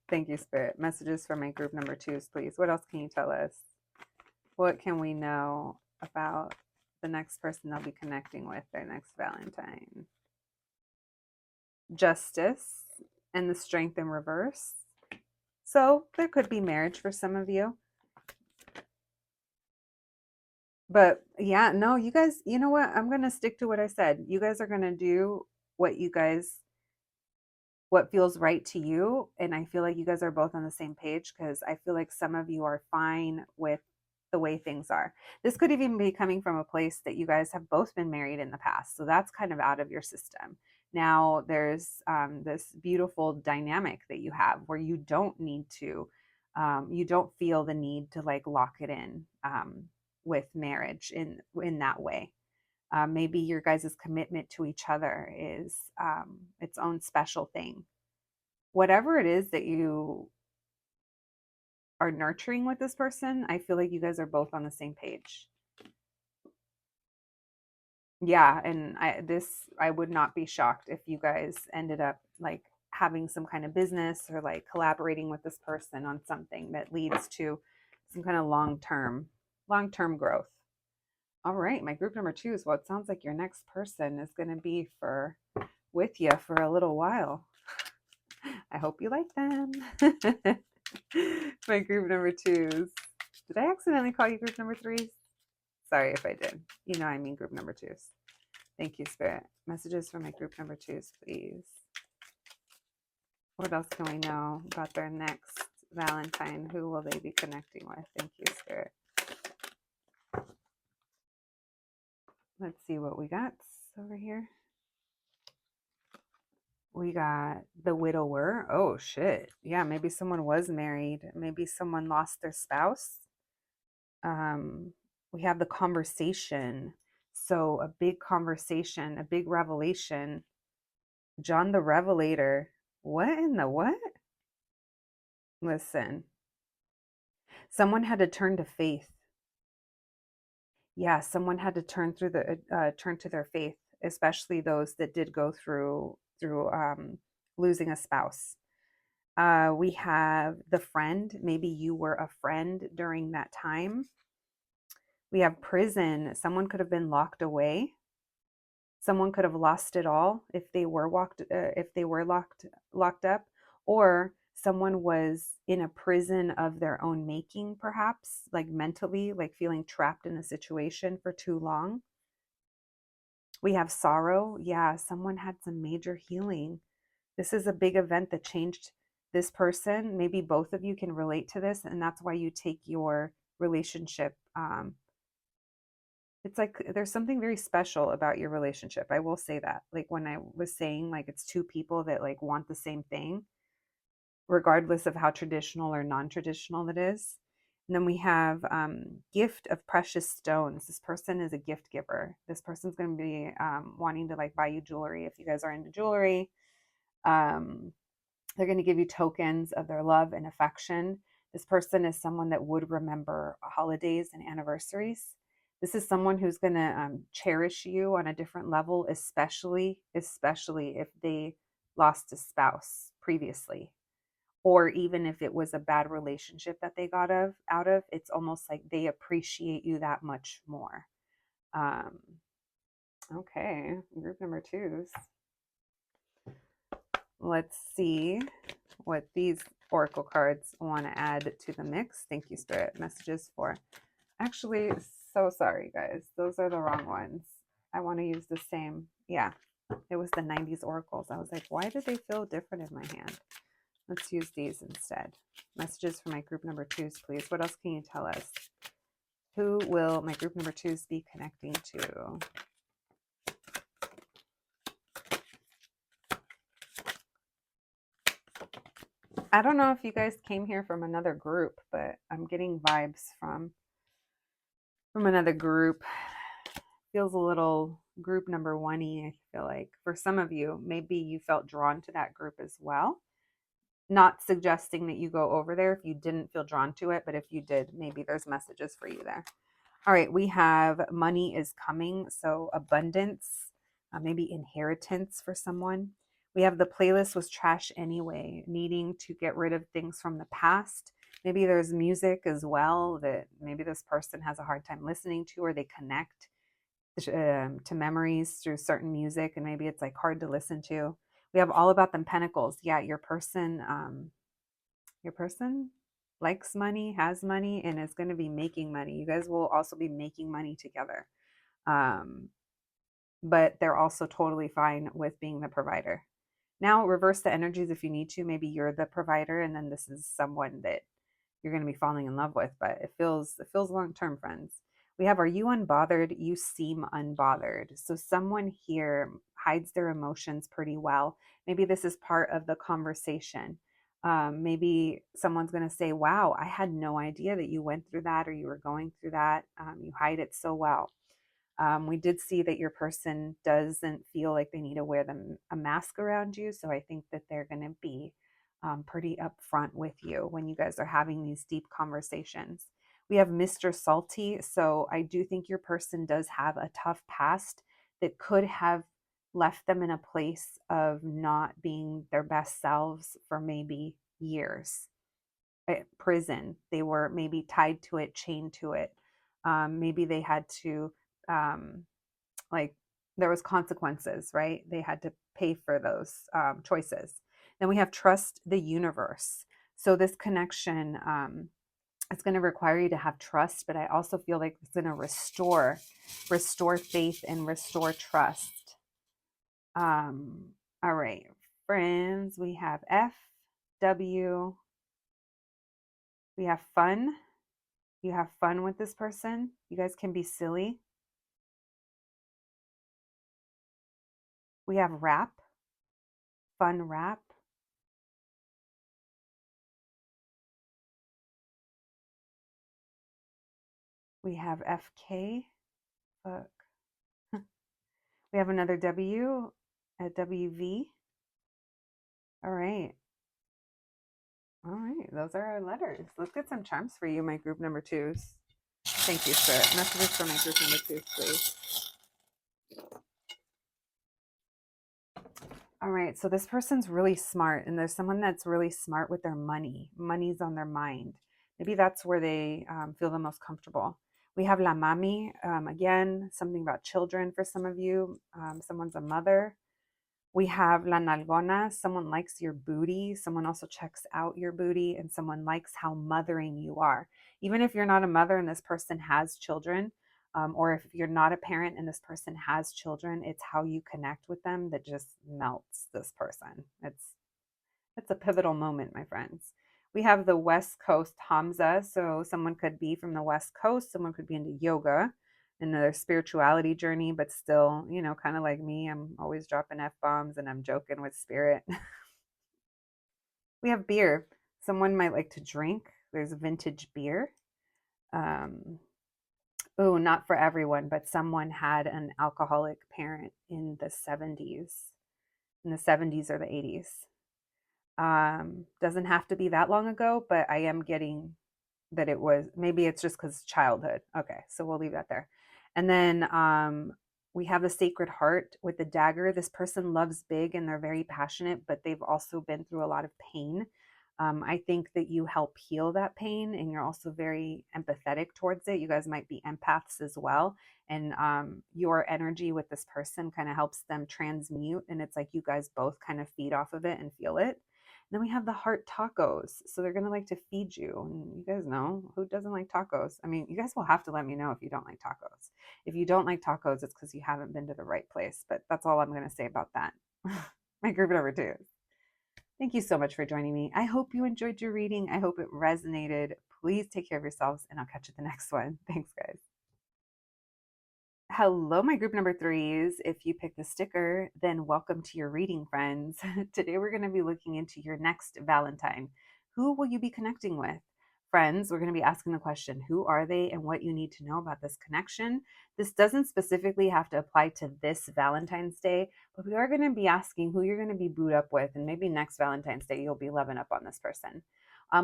Thank you, Spirit. Messages for my group number twos, please. What else can you tell us? What can we know about the next person they'll be connecting with, their next Valentine? Justice and the Strength in reverse. So there could be marriage for some of you. But yeah, no, you guys, you know what? I'm going to stick to what I said. You guys are going to do what feels right to you. And I feel like you guys are both on the same page, because I feel like some of you are fine with the way things are. This could even be coming from a place that you guys have both been married in the past. So that's kind of out of your system. Now there's this beautiful dynamic that you have where you don't need to, you don't feel the need to like lock it in with marriage in that way. Maybe your guys' commitment to each other is its own special thing. Whatever it is that you are nurturing with this person, I feel like you guys are both on the same page. Yeah, and I would not be shocked if you guys ended up like having some kind of business or like collaborating with this person on something that leads to some kind of long-term growth. All right, my group number two is, well, it sounds like your next person is going to be with you for a little while. I hope you like them. My group number twos. Did I accidentally call you group number threes? Sorry if I did. You know I mean group number twos. Thank you, Spirit. Messages for my group number twos, please. What else can we know about their next Valentine? Who will they be connecting with? Thank you, Spirit. Let's see what we got over here. We got the widower. Oh, shit. Yeah, maybe someone was married. Maybe someone lost their spouse. We have the conversation. So a big conversation, a big revelation. John the Revelator. What in the what? Listen, Someone had to turn to faith. Yeah, someone had to turn to their faith, especially those that did go through losing a spouse. We have the friend. Maybe you were a friend during that time. We have prison. Someone could have been locked away. Someone could have lost it all if they were locked up, or someone was in a prison of their own making, perhaps, like mentally, like feeling trapped in a situation for too long. We have sorrow. Yeah, someone had some major healing. This is a big event that changed this person. Maybe both of you can relate to this, and that's why you take your relationship. It's like there's something very special about your relationship. I will say that. Like when I was saying, like it's two people that like want the same thing, regardless of how traditional or non-traditional it is. And then we have gift of precious stones. This person is a gift giver. This person's going to be wanting to like buy you jewelry if you guys are into jewelry. Um, they're going to give you tokens of their love and affection. This person is someone that would remember holidays and anniversaries. This is someone who's going to cherish you on a different level, especially if they lost a spouse previously, or even if it was a bad relationship that they got out of. It's almost like they appreciate you that much more. Um, okay, group number twos. Let's see what these oracle cards want to add to the mix. Thank you, Spirit. Messages for. Actually, so sorry, guys. Those are the wrong ones. I want to use the same. Yeah, it was the 90s oracles. I was like, why did they feel different in my hand? Let's use these instead. Messages for my group number twos, please. What else can you tell us? Who will my group number twos be connecting to? I don't know if you guys came here from another group, but I'm getting vibes from another group. Feels a little group number one-y, I feel like. For some of you, maybe you felt drawn to that group as well. Not suggesting that you go over there if you didn't feel drawn to it, but if you did, maybe there's messages for you there. All right, we have money is coming, so abundance, maybe inheritance for someone. We have the playlist was trash anyway, needing to get rid of things from the past. Maybe there's music as well that maybe this person has a hard time listening to, or they connect to memories through certain music, and maybe it's like hard to listen to. We have all about them pentacles. Yeah, your person likes money, has money, and is going to be making money. You guys will also be making money together. Um, but they're also totally fine with being the provider. Now, reverse the energies if you need to. Maybe you're the provider, and then this is someone that you're going to be falling in love with. But it feels long term, friends. We have, are you unbothered? You seem unbothered. So someone here hides their emotions pretty well. Maybe this is part of the conversation. Maybe someone's going to say, wow, I had no idea that you went through that or you were going through that. You hide it so well. We did see that your person doesn't feel like they need to wear a mask around you. So I think that they're going to be pretty upfront with you when you guys are having these deep conversations. We have Mr. Salty. So I do think your person does have a tough past that could have left them in a place of not being their best selves for maybe years. Prison, they were maybe tied to it, chained to it. Maybe they had to um, like there was consequences, right? They had to pay for those choices. Then we have trust the universe. So this connection, it's going to require you to have trust, but I also feel like it's going to restore faith and restore trust. All right, friends, we have F, W, we have fun. You have fun with this person. You guys can be silly. We have rap, fun rap. We have FK. Fuck. We have another W at WV. All right. All right. those are our letters. Let's get some charms for you, my group number twos. Thank you, Spirit. Messages for my group number twos, please. All right, so this person's really smart, and there's someone that's really smart with their money. Money's on their mind. Maybe that's where they feel the most comfortable. We have La Mami, again, something about children for some of you. Someone's a mother. We have La Nalgona, someone likes your booty. Someone also checks out your booty, and someone likes how mothering you are. Even if you're not a mother and this person has children, or if you're not a parent and this person has children, it's how you connect with them that just melts this person. It's a pivotal moment, my friends. We have the West Coast Hamza. So someone could be from the West Coast, someone could be into yoga in their spirituality journey, but still, kind of like me, I'm always dropping F-bombs and I'm joking with spirit. We have beer. Someone might like to drink. There's vintage beer. Oh, not for everyone, but someone had an alcoholic parent in the 70s, or the 80s. Doesn't have to be that long ago, but I am getting that it was, maybe it's just because childhood. Okay, so we'll leave that there. And then we have the Sacred Heart with the dagger. This person loves big and they're very passionate, but they've also been through a lot of pain. I think that you help heal that pain, and you're also very empathetic towards it. You guys might be empaths as well. And your energy with this person kind of helps them transmute. And it's like you guys both kind of feed off of it and feel it. Then we have the heart tacos. So they're going to like to feed you. And you guys know who doesn't like tacos. I mean, you guys will have to let me know if you don't like tacos. If you don't like tacos, it's because you haven't been to the right place. But that's all I'm going to say about that. My group number two. Thank you so much for joining me. I hope you enjoyed your reading. I hope it resonated. Please take care of yourselves, and I'll catch you at the next one. Thanks, guys. Hello, my group number threes. If you picked the sticker, then welcome to your reading, friends. Today, we're going to be looking into your next Valentine. Who will you be connecting with? Friends, we're going to be asking the question, who are they and what you need to know about this connection? This doesn't specifically have to apply to this Valentine's Day, but we are going to be asking who you're going to be booed up with, and maybe next Valentine's Day, you'll be loving up on this person.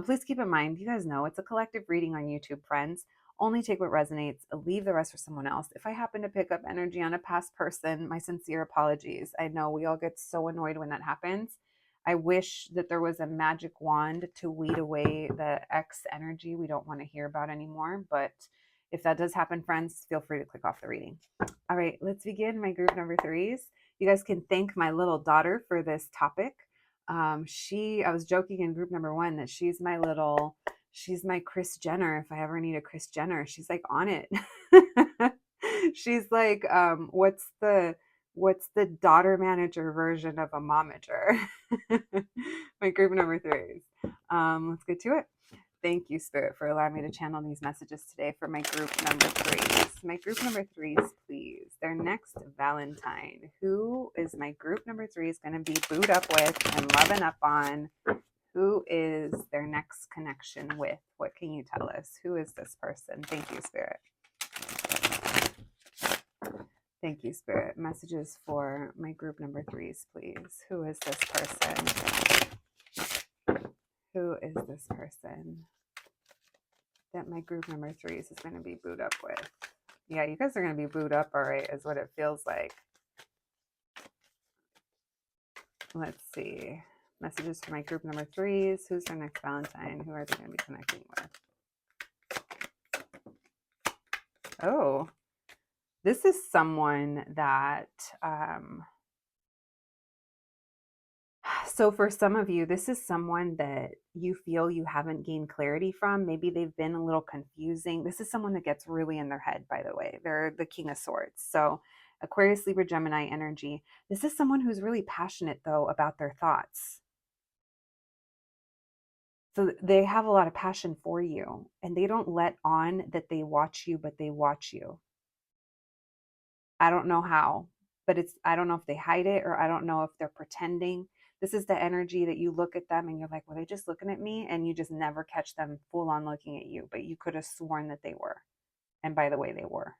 Please keep in mind, you guys know it's a collective reading on YouTube, friends. Only take what resonates, leave the rest for someone else. If I happen to pick up energy on a past person, my sincere apologies. I know we all get so annoyed when that happens. I wish that there was a magic wand to weed away the X energy we don't want to hear about anymore. But if that does happen, friends, feel free to click off the reading. All right, let's begin my group number threes. You guys can thank my little daughter for this topic. I was joking in group number one that she's my Kris Jenner. If I ever need a Kris Jenner, she's like on it. She's like, what's the daughter manager version of a momager? My group number threes. Let's get to it. Thank you, Spirit, for allowing me to channel these messages today for my group number threes. My group number threes, please. Their next Valentine. Who is my group number threes going to be booed up with and loving up on? Who is their next connection with? What can you tell us? Who is this person? Thank you, Spirit. Thank you, Spirit. Messages for my group number threes, please. Who is this person? Who is this person that my group number threes is going to be booed up with? Yeah, you guys are going to be booed up, all right, is what it feels like. Let's see. Messages for my group number threes. Who's their next Valentine? Who are they going to be connecting with? Oh, this is someone that, so for some of you, this is someone that you feel you haven't gained clarity from. Maybe they've been a little confusing. This is someone that gets really in their head, by the way. They're the King of Swords. So Aquarius, Libra, Gemini energy. This is someone who's really passionate, though, about their thoughts. So they have a lot of passion for you, and they don't let on that they watch you, but they watch you. I don't know how, but I don't know if they hide it, or I don't know if they're pretending. This is the energy that you look at them and you're like, were they just looking at me? And you just never catch them full on looking at you, but you could have sworn that they were. And by the way, they were.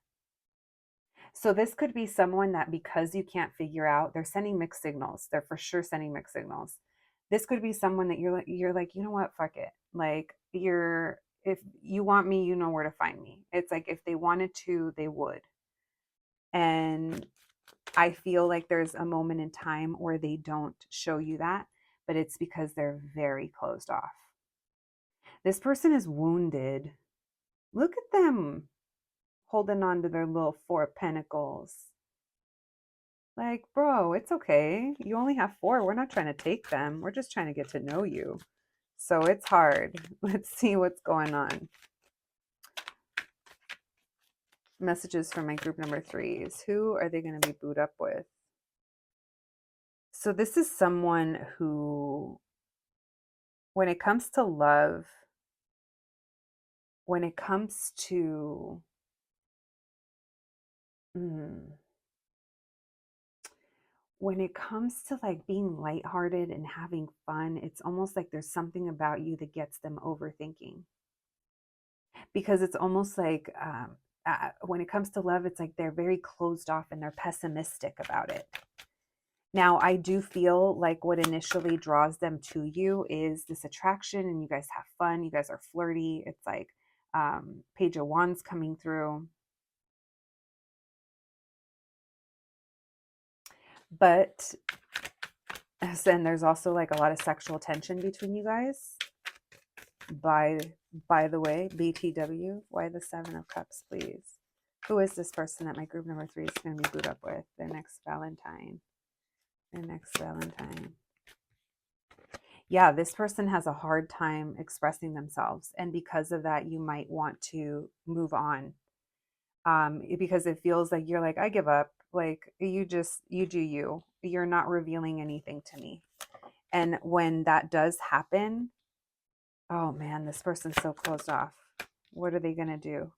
So this could be someone that, because you can't figure out, they're sending mixed signals. They're for sure sending mixed signals. This could be someone that you're like, you know what, fuck it. Like if you want me, you know where to find me. It's like if they wanted to, they would. And I feel like there's a moment in time where they don't show you that, but it's because they're very closed off. This person is wounded. Look at them holding on to their little four of pentacles. Like, bro, it's okay. You only have four. We're not trying to take them. We're just trying to get to know you. So it's hard. Let's see what's going on. Messages from my group number 3s. Who are they going to be booed up with? So this is someone who, when it comes to love, when it comes to when it comes to like being lighthearted and having fun, it's almost like there's something about you that gets them overthinking. Because it's almost like when it comes to love, it's like they're very closed off and they're pessimistic about it. Now, I do feel like what initially draws them to you is this attraction, and you guys have fun. You guys are flirty. It's like Page of Wands coming through. But then there's also like a lot of sexual tension between you guys. By the way, BTW, why the 7 of Cups, please? Who is this person that my group number 3 is going to be booed up with? Their next Valentine. Their next Valentine. Yeah, this person has a hard time expressing themselves. And because of that, you might want to move on. Because it feels like you're like, I give up. Like, you do you. You're not revealing anything to me. And when that does happen, oh man, this person's so closed off. What are they going to do?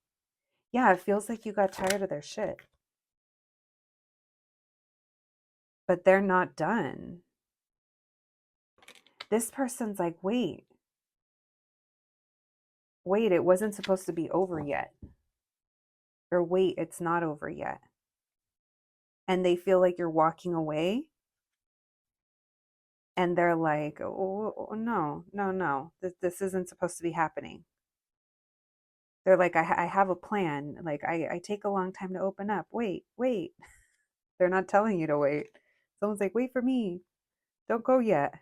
Yeah, it feels like you got tired of their shit. But they're not done. This person's like, wait, it wasn't supposed to be over yet. Or wait, it's not over yet. And they feel like you're walking away. And they're like, oh no, this isn't supposed to be happening. They're like, I have a plan. Like, I take a long time to open up. Wait. They're not telling you to wait. Someone's like, wait for me. Don't go yet.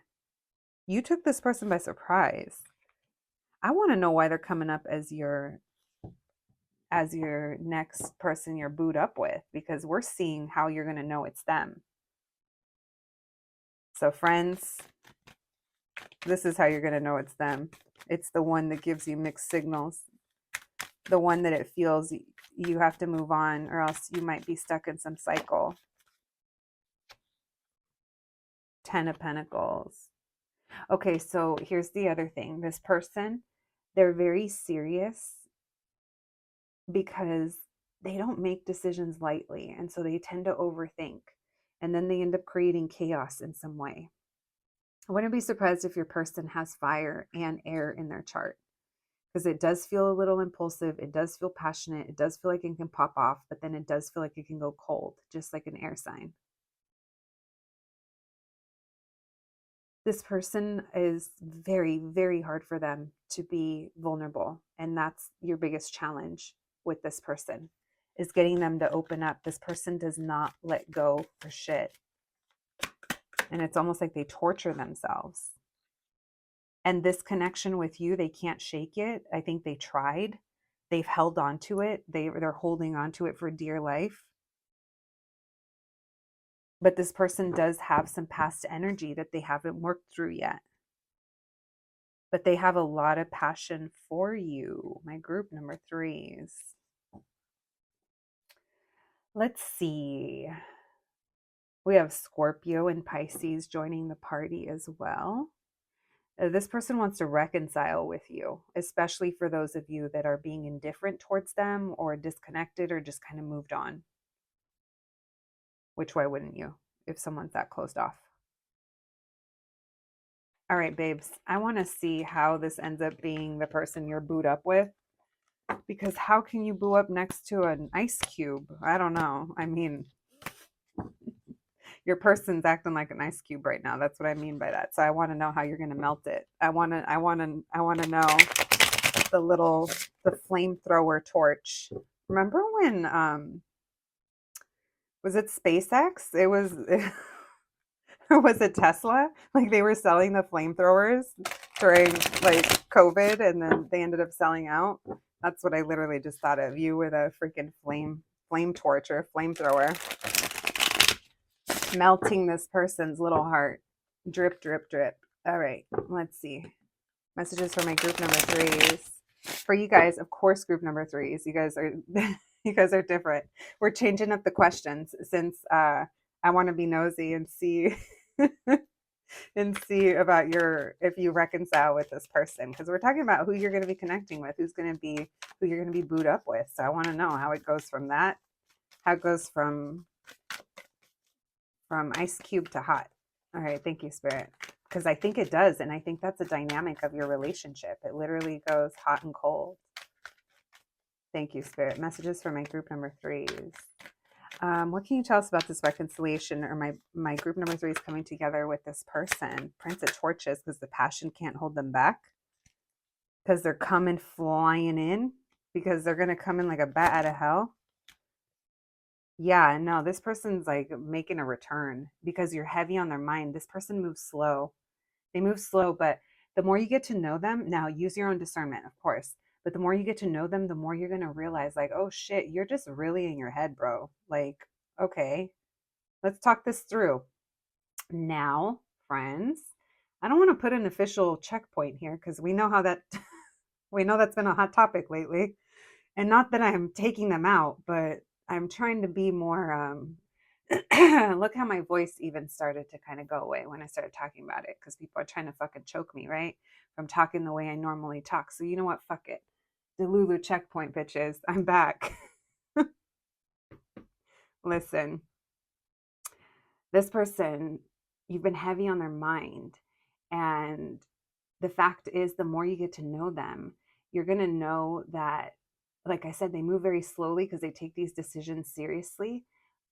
You took this person by surprise. I want to know why they're coming up as your next person you're booed up with, because we're seeing how you're going to know it's them. So friends, this is how you're going to know it's them. It's the one that gives you mixed signals. The one that it feels you have to move on, or else you might be stuck in some cycle. 10 of Pentacles. Okay, so here's the other thing. This person, they're very serious because they don't make decisions lightly. And so they tend to overthink. And then they end up creating chaos in some way. I wouldn't be surprised if your person has fire and air in their chart, because it does feel a little impulsive. It does feel passionate. It does feel like it can pop off, but then it does feel like it can go cold, just like an air sign. This person is very, very hard for them to be vulnerable. And that's your biggest challenge with this person, is getting them to open up. This person does not let go for shit. And it's almost like they torture themselves. And this connection with you, they can't shake it. I think they tried. They've held on to it. They're holding on to it for dear life. But this person does have some past energy that they haven't worked through yet. But they have a lot of passion for you, my group number 3s. Let's see. We have Scorpio and Pisces joining the party as well. This person wants to reconcile with you, especially for those of you that are being indifferent towards them or disconnected or just kind of moved on. Which why wouldn't you if someone's that closed off? All right, babes, I want to see how this ends up being the person you're booed up with. Because how can you boo up next to an ice cube? I don't know. I mean, Your person's acting like an ice cube right now. That's what I mean by that. So I want to know how you're going to melt it. I want to know the flamethrower torch. Remember when was it SpaceX? It was or was it Tesla? Like they were selling the flamethrowers during like COVID and then they ended up selling out. That's what I literally just thought of. You with a freaking flame torch or flamethrower melting this person's little heart. Drip, drip, drip. All right, let's see. Messages for my group number threes. For you guys, of course, group number threes. You guys are you guys are different. We're changing up the questions since I want to be nosy and see and see about your if you reconcile with this person because we're talking about who you're going to be connecting with, who you're going to be booed up with. So I want to know how it goes from that, how it goes from ice cube to hot. All right, thank you, Spirit. Because I think it does, and I think that's a dynamic of your relationship. It literally goes hot and cold. Thank you, Spirit. Messages for my group number threes. What can you tell us about this reconciliation or my group number threes coming together with this person? Prince of Torches, because the passion can't hold them back. Because they're coming flying in. Because they're going to come in like a bat out of hell. Yeah, no, this person's like making a return because you're heavy on their mind. This person moves slow. They move slow, but the more you get to know them, now use your own discernment, of course. But the more you get to know them, the more you're going to realize, like, oh shit, you're just really in your head, bro. Like, okay, let's talk this through. Now, friends, I don't want to put an official checkpoint here because we know how that, we know that's been a hot topic lately. And not that I'm taking them out, but I'm trying to be more look how my voice even started to kind of go away when I started talking about it because people are trying to fucking choke me, right? From talking the way I normally talk. So you know what? Fuck it. Delulu checkpoint, bitches. I'm back. Listen, this person, you've been heavy on their mind. And the fact is, the more you get to know them, you're going to know that, like I said, they move very slowly because they take these decisions seriously.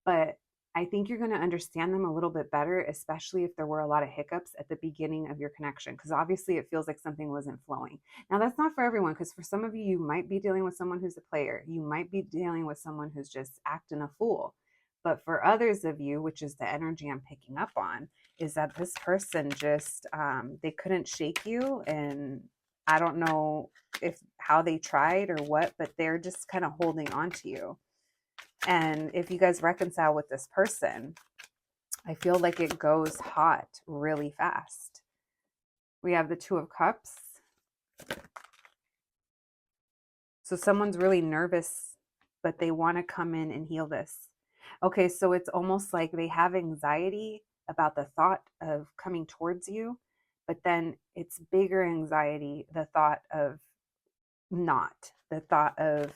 But I think you're going to understand them a little bit better, especially if there were a lot of hiccups at the beginning of your connection, because obviously it feels like something wasn't flowing. Now, that's not for everyone, because for some of you, you might be dealing with someone who's a player. You might be dealing with someone who's just acting a fool. But for others of you, which is the energy I'm picking up on, is that this person just, they couldn't shake you. And I don't know if how they tried or what, but they're just kind of holding on to you. And if you guys reconcile with this person, I feel like it goes hot really fast. We have the Two of Cups. So someone's really nervous, but they want to come in and heal this. Okay, so it's almost like they have anxiety about the thought of coming towards you, but then it's bigger anxiety, the thought of the thought of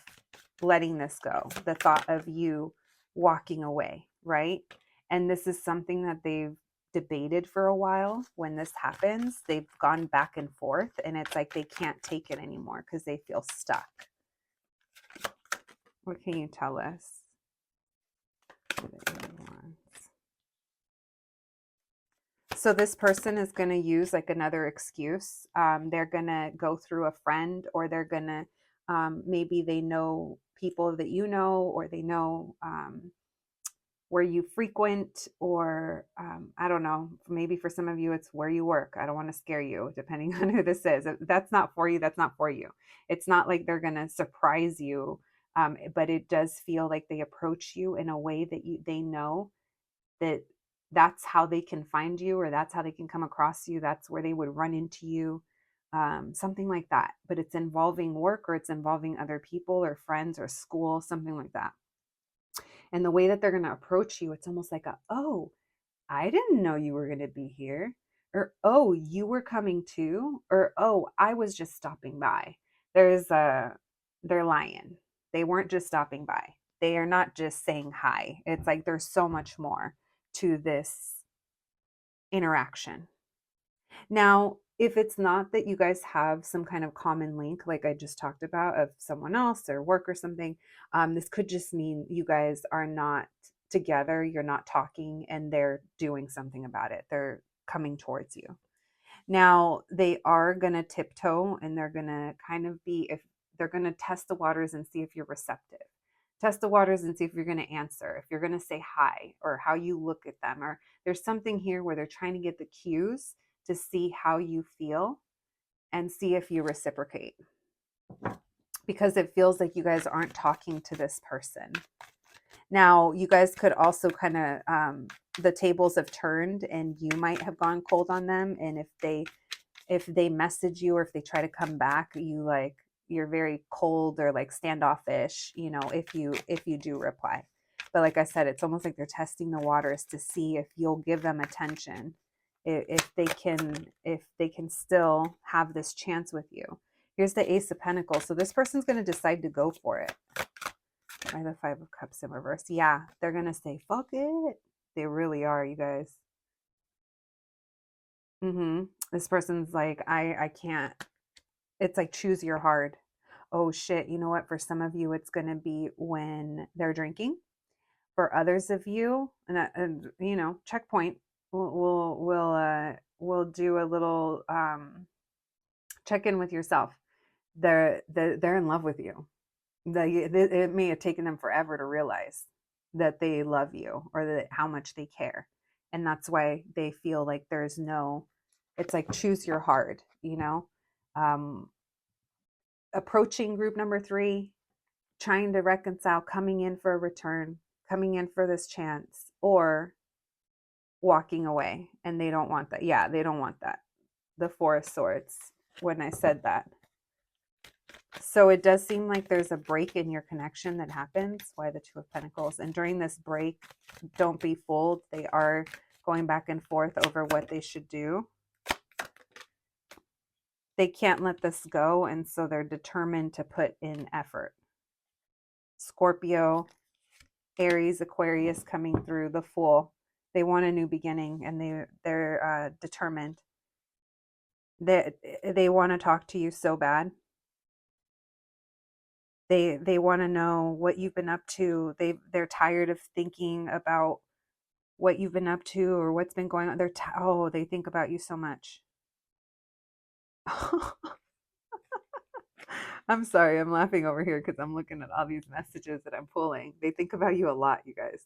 letting this go, the thought of you walking away, right? And this is something that they've debated for a while. When this happens, they've gone back and forth, and it's like they can't take it anymore because they feel stuck. What can you tell us? So this person is going to use like another excuse. They're going to go through a friend, or they're going to maybe they know people that you know, or they know where you frequent, or I don't know, maybe for some of you it's where you work. I don't want to scare you, depending on who this is. If that's not for you, that's not for you. It's not like they're going to surprise you, but it does feel like they approach you in a way that they know that that's how they can find you, or that's how they can come across you. That's where they would run into you, something like that. But it's involving work, or it's involving other people or friends or school, something like that. And the way that they're going to approach you, it's almost like oh, I didn't know you were going to be here, or oh, you were coming too, or oh, I was just stopping by. They're lying. They weren't just stopping by. They are not just saying hi. It's like there's so much more to this interaction. Now, if it's not that you guys have some kind of common link, like I just talked about, of someone else or work or something, this could just mean you guys are not together, you're not talking, and they're doing something about it. They're coming towards you. Now, they are going to tiptoe, and they're going to kind of be, if they're going to test the waters and see if you're receptive. Test the waters and see if you're going to answer, if you're going to say hi, or how you look at them. Or there's something here where they're trying to get the cues to see how you feel and see if you reciprocate, because it feels like you guys aren't talking to this person. Now, you guys could also kind of, the tables have turned, and you might have gone cold on them. And if they message you, or if they try to come back, you're very cold or like standoffish, if you do reply. But like I said, it's almost like they're testing the waters to see if you'll give them attention, if they can still have this chance with you. Here's the Ace of Pentacles. So this person's going to decide to go for it. By the Five of Cups in reverse. Yeah, they're going to say, fuck it. They really are, you guys. This person's like, I can't. It's like, choose your hard. Oh shit. You know what? For some of you, it's going to be when they're drinking. For others of you, and checkpoint. We'll do a little check in with yourself. They're in love with you. It may have taken them forever to realize that they love you, or that how much they care. And that's why they feel like there's no, it's like, choose your hard, approaching group number 3, trying to reconcile, coming in for a return, coming in for this chance, or walking away. And they don't want that. Yeah, they don't want that. The Four of Swords, when I said that. So it does seem like there's a break in your connection that happens. Why the Two of Pentacles? And during this break, don't be fooled. They are going back and forth over what they should do. They can't let this go, and so they're determined to put in effort. Scorpio, Aries, Aquarius coming through, the Fool. They want a new beginning, and they're determined. They want to talk to you so bad. They want to know what you've been up to. They're tired of thinking about what you've been up to or what's been going on. They think about you so much. I'm sorry, I'm laughing over here because I'm looking at all these messages that I'm pulling. They think about you a lot, you guys.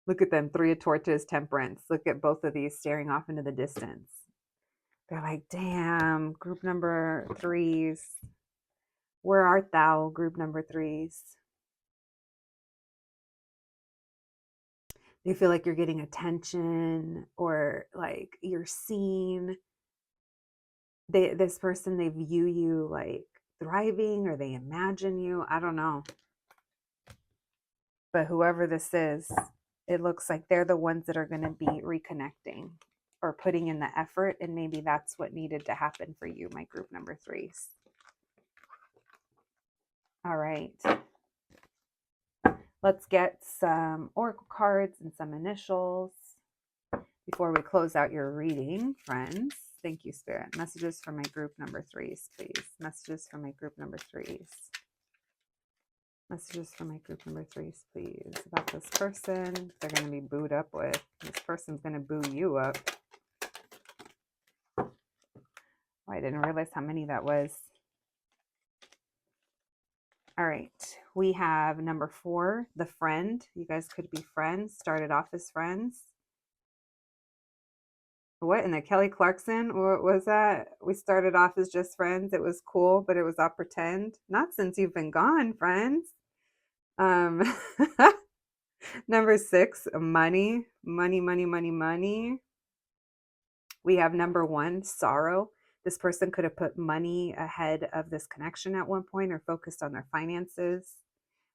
Look at them, Three of Torches, Temperance. Look at both of these staring off into the distance. They're like, damn, group number 3s. Where art thou, group number 3s? They feel like you're getting attention, or like you're seen. This person, they view you like thriving, or they imagine you. I don't know. But whoever this is, it looks like they're the ones that are going to be reconnecting or putting in the effort. And maybe that's what needed to happen for you, my group number 3s. All right. Let's get some oracle cards and some initials before we close out your reading, friends. Thank you, Spirit. Messages for my group number 3s, please. Messages for my group number 3s. Messages for my group number 3s, please. About this person they're going to be booed up with. This person's going to boo you up. Oh, I didn't realize how many that was. All right. We have number 4, the friend. You guys could be friends. Started off as friends. What in the Kelly Clarkson? What was that? We started off as just friends. It was cool, but it was all pretend. Not since you've been gone, friends. Number 6, money. Money, money, money, money. We have number 1, sorrow. This person could have put money ahead of this connection at one point, or focused on their finances.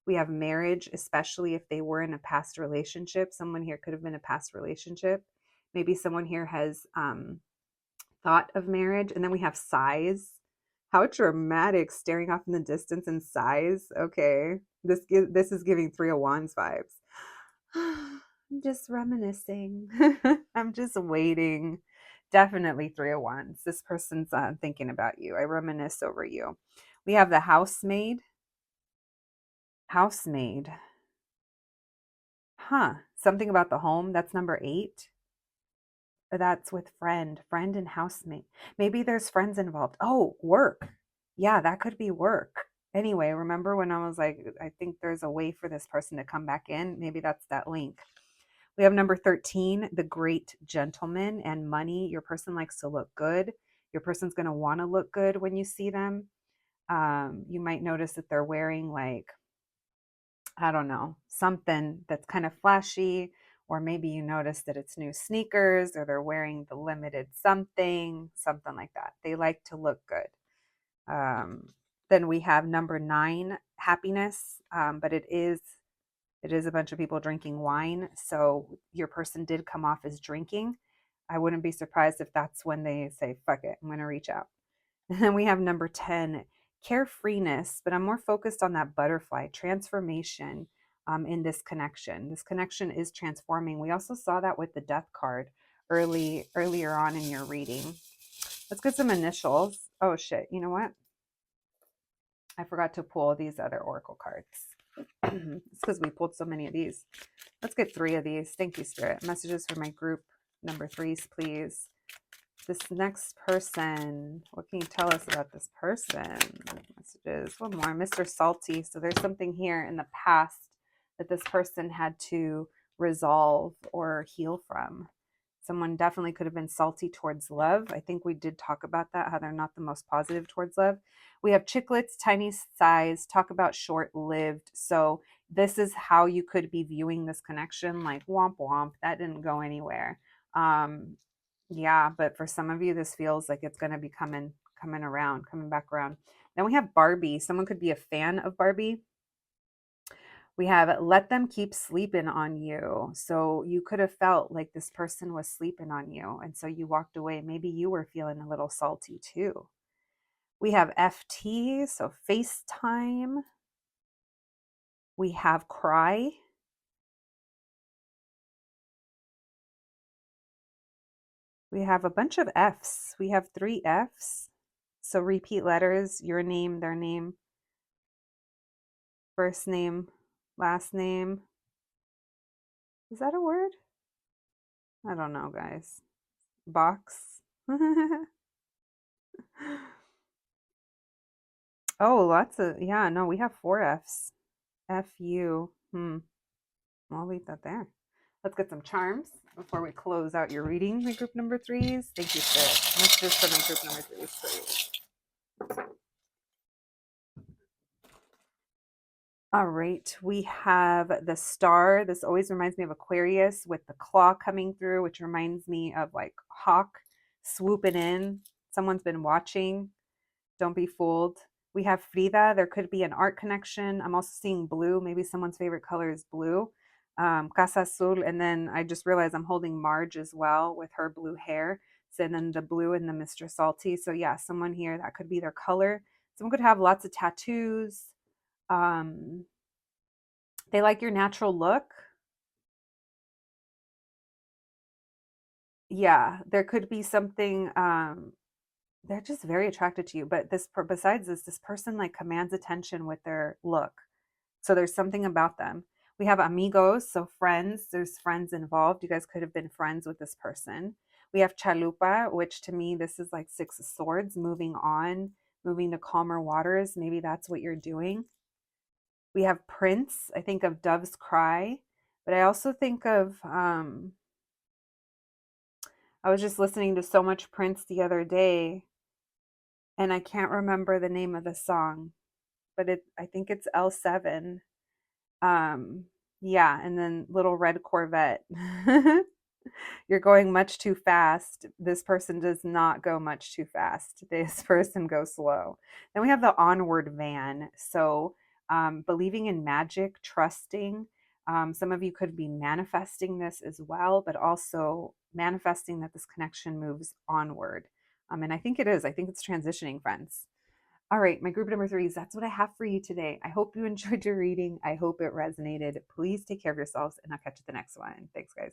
We have marriage, especially if they were in a past relationship. Someone here could have been a past relationship. Maybe someone here has thought of marriage. And then we have sighs. How dramatic, staring off in the distance and sighs. Okay, this is giving 3 of Wands vibes. I'm just reminiscing. I'm just waiting. Definitely 3 of Wands. This person's thinking about you. I reminisce over you. We have the housemaid. Housemaid. Huh. Something about the home. That's number 8. That's with friend and housemate. Maybe there's friends involved. Oh, work. Yeah, that could be work. Anyway, remember when I was like, I think there's a way for this person to come back in? Maybe that's that link. We have number 13, the great gentleman and money. Your person likes to look good. Your person's going to want to look good when you see them. You might notice that they're wearing like, I don't know, something that's kind of flashy, or maybe you notice that it's new sneakers or they're wearing the limited something, something like that. They like to look good. Um, then we have number 9, happiness, but it is a bunch of people drinking wine. So your person did come off as drinking. I wouldn't be surprised if that's when they say, fuck it, I'm going to reach out. And then we have number 10, carefreeness, but I'm more focused on that butterfly transformation in this connection. This connection is transforming. We also saw that with the death card earlier on in your reading. Let's get some initials. Oh shit, you know what? I forgot to pull these other oracle cards. It's because we pulled so many of these. Let's get 3 of these. Thank you, Spirit. Messages for my group number 3s, please. This next person, what can you tell us about this person? Messages, one more, Mr. Salty. So there's something here in the past that this person had to resolve or heal from. Someone definitely could have been salty towards love. I think we did talk about that, how they're not the most positive towards love. We have chiclets, tiny size, talk about short-lived. So this is how you could be viewing this connection, like womp womp, that didn't go anywhere. Yeah, but for some of you, this feels like it's going to be coming around, coming back around. Then we have Barbie. Someone could be a fan of Barbie. We have let them keep sleeping on you. So you could have felt like this person was sleeping on you. And so you walked away. Maybe you were feeling a little salty too. We have FT, so FaceTime. We have cry. We have a bunch of Fs. We have 3 Fs. So repeat letters, your name, their name, first name, last name. Is that a word? I don't know, guys. Box. Oh, lots of, yeah, no, we have 4 Fs. F-U. I'll leave that there. Let's get some charms before we close out your reading, my group number 3s. Thank you, Spirit. Let's just for my group number 3s, please. All right, we have the star. This always reminds me of Aquarius with the claw coming through, which reminds me of like hawk swooping in. Someone's been watching. Don't be fooled. We have Frida. There could be an art connection. I'm also seeing blue. Maybe someone's favorite color is blue. Casa Azul. And then I just realized I'm holding Marge as well with her blue hair. So then the blue and the Mr. Salty. So yeah, someone here, that could be their color. Someone could have lots of tattoos. Um, they like your natural look. Yeah, there could be something. They're just very attracted to you. But besides this person like commands attention with their look. So there's something about them. We have amigos, so friends. There's friends involved. You guys could have been friends with this person. We have chalupa, which to me, this is like 6 of swords, moving on, moving to calmer waters. Maybe that's what you're doing. We have prince. I think of dove's cry, but I also think of, I was just listening to so much Prince the other day, and I can't remember the name of the song, but I think it's L7. Um, yeah, and then little red Corvette. You're going much too fast. This person does not go much too fast. This person goes slow. Then we have the onward van. So believing in magic, trusting. Some of you could be manifesting this as well, but also manifesting that this connection moves onward. And I think it is. I think it's transitioning, friends. All right, my group number 3s, that's what I have for you today. I hope you enjoyed your reading. I hope it resonated. Please take care of yourselves, and I'll catch you at the next one. Thanks, guys.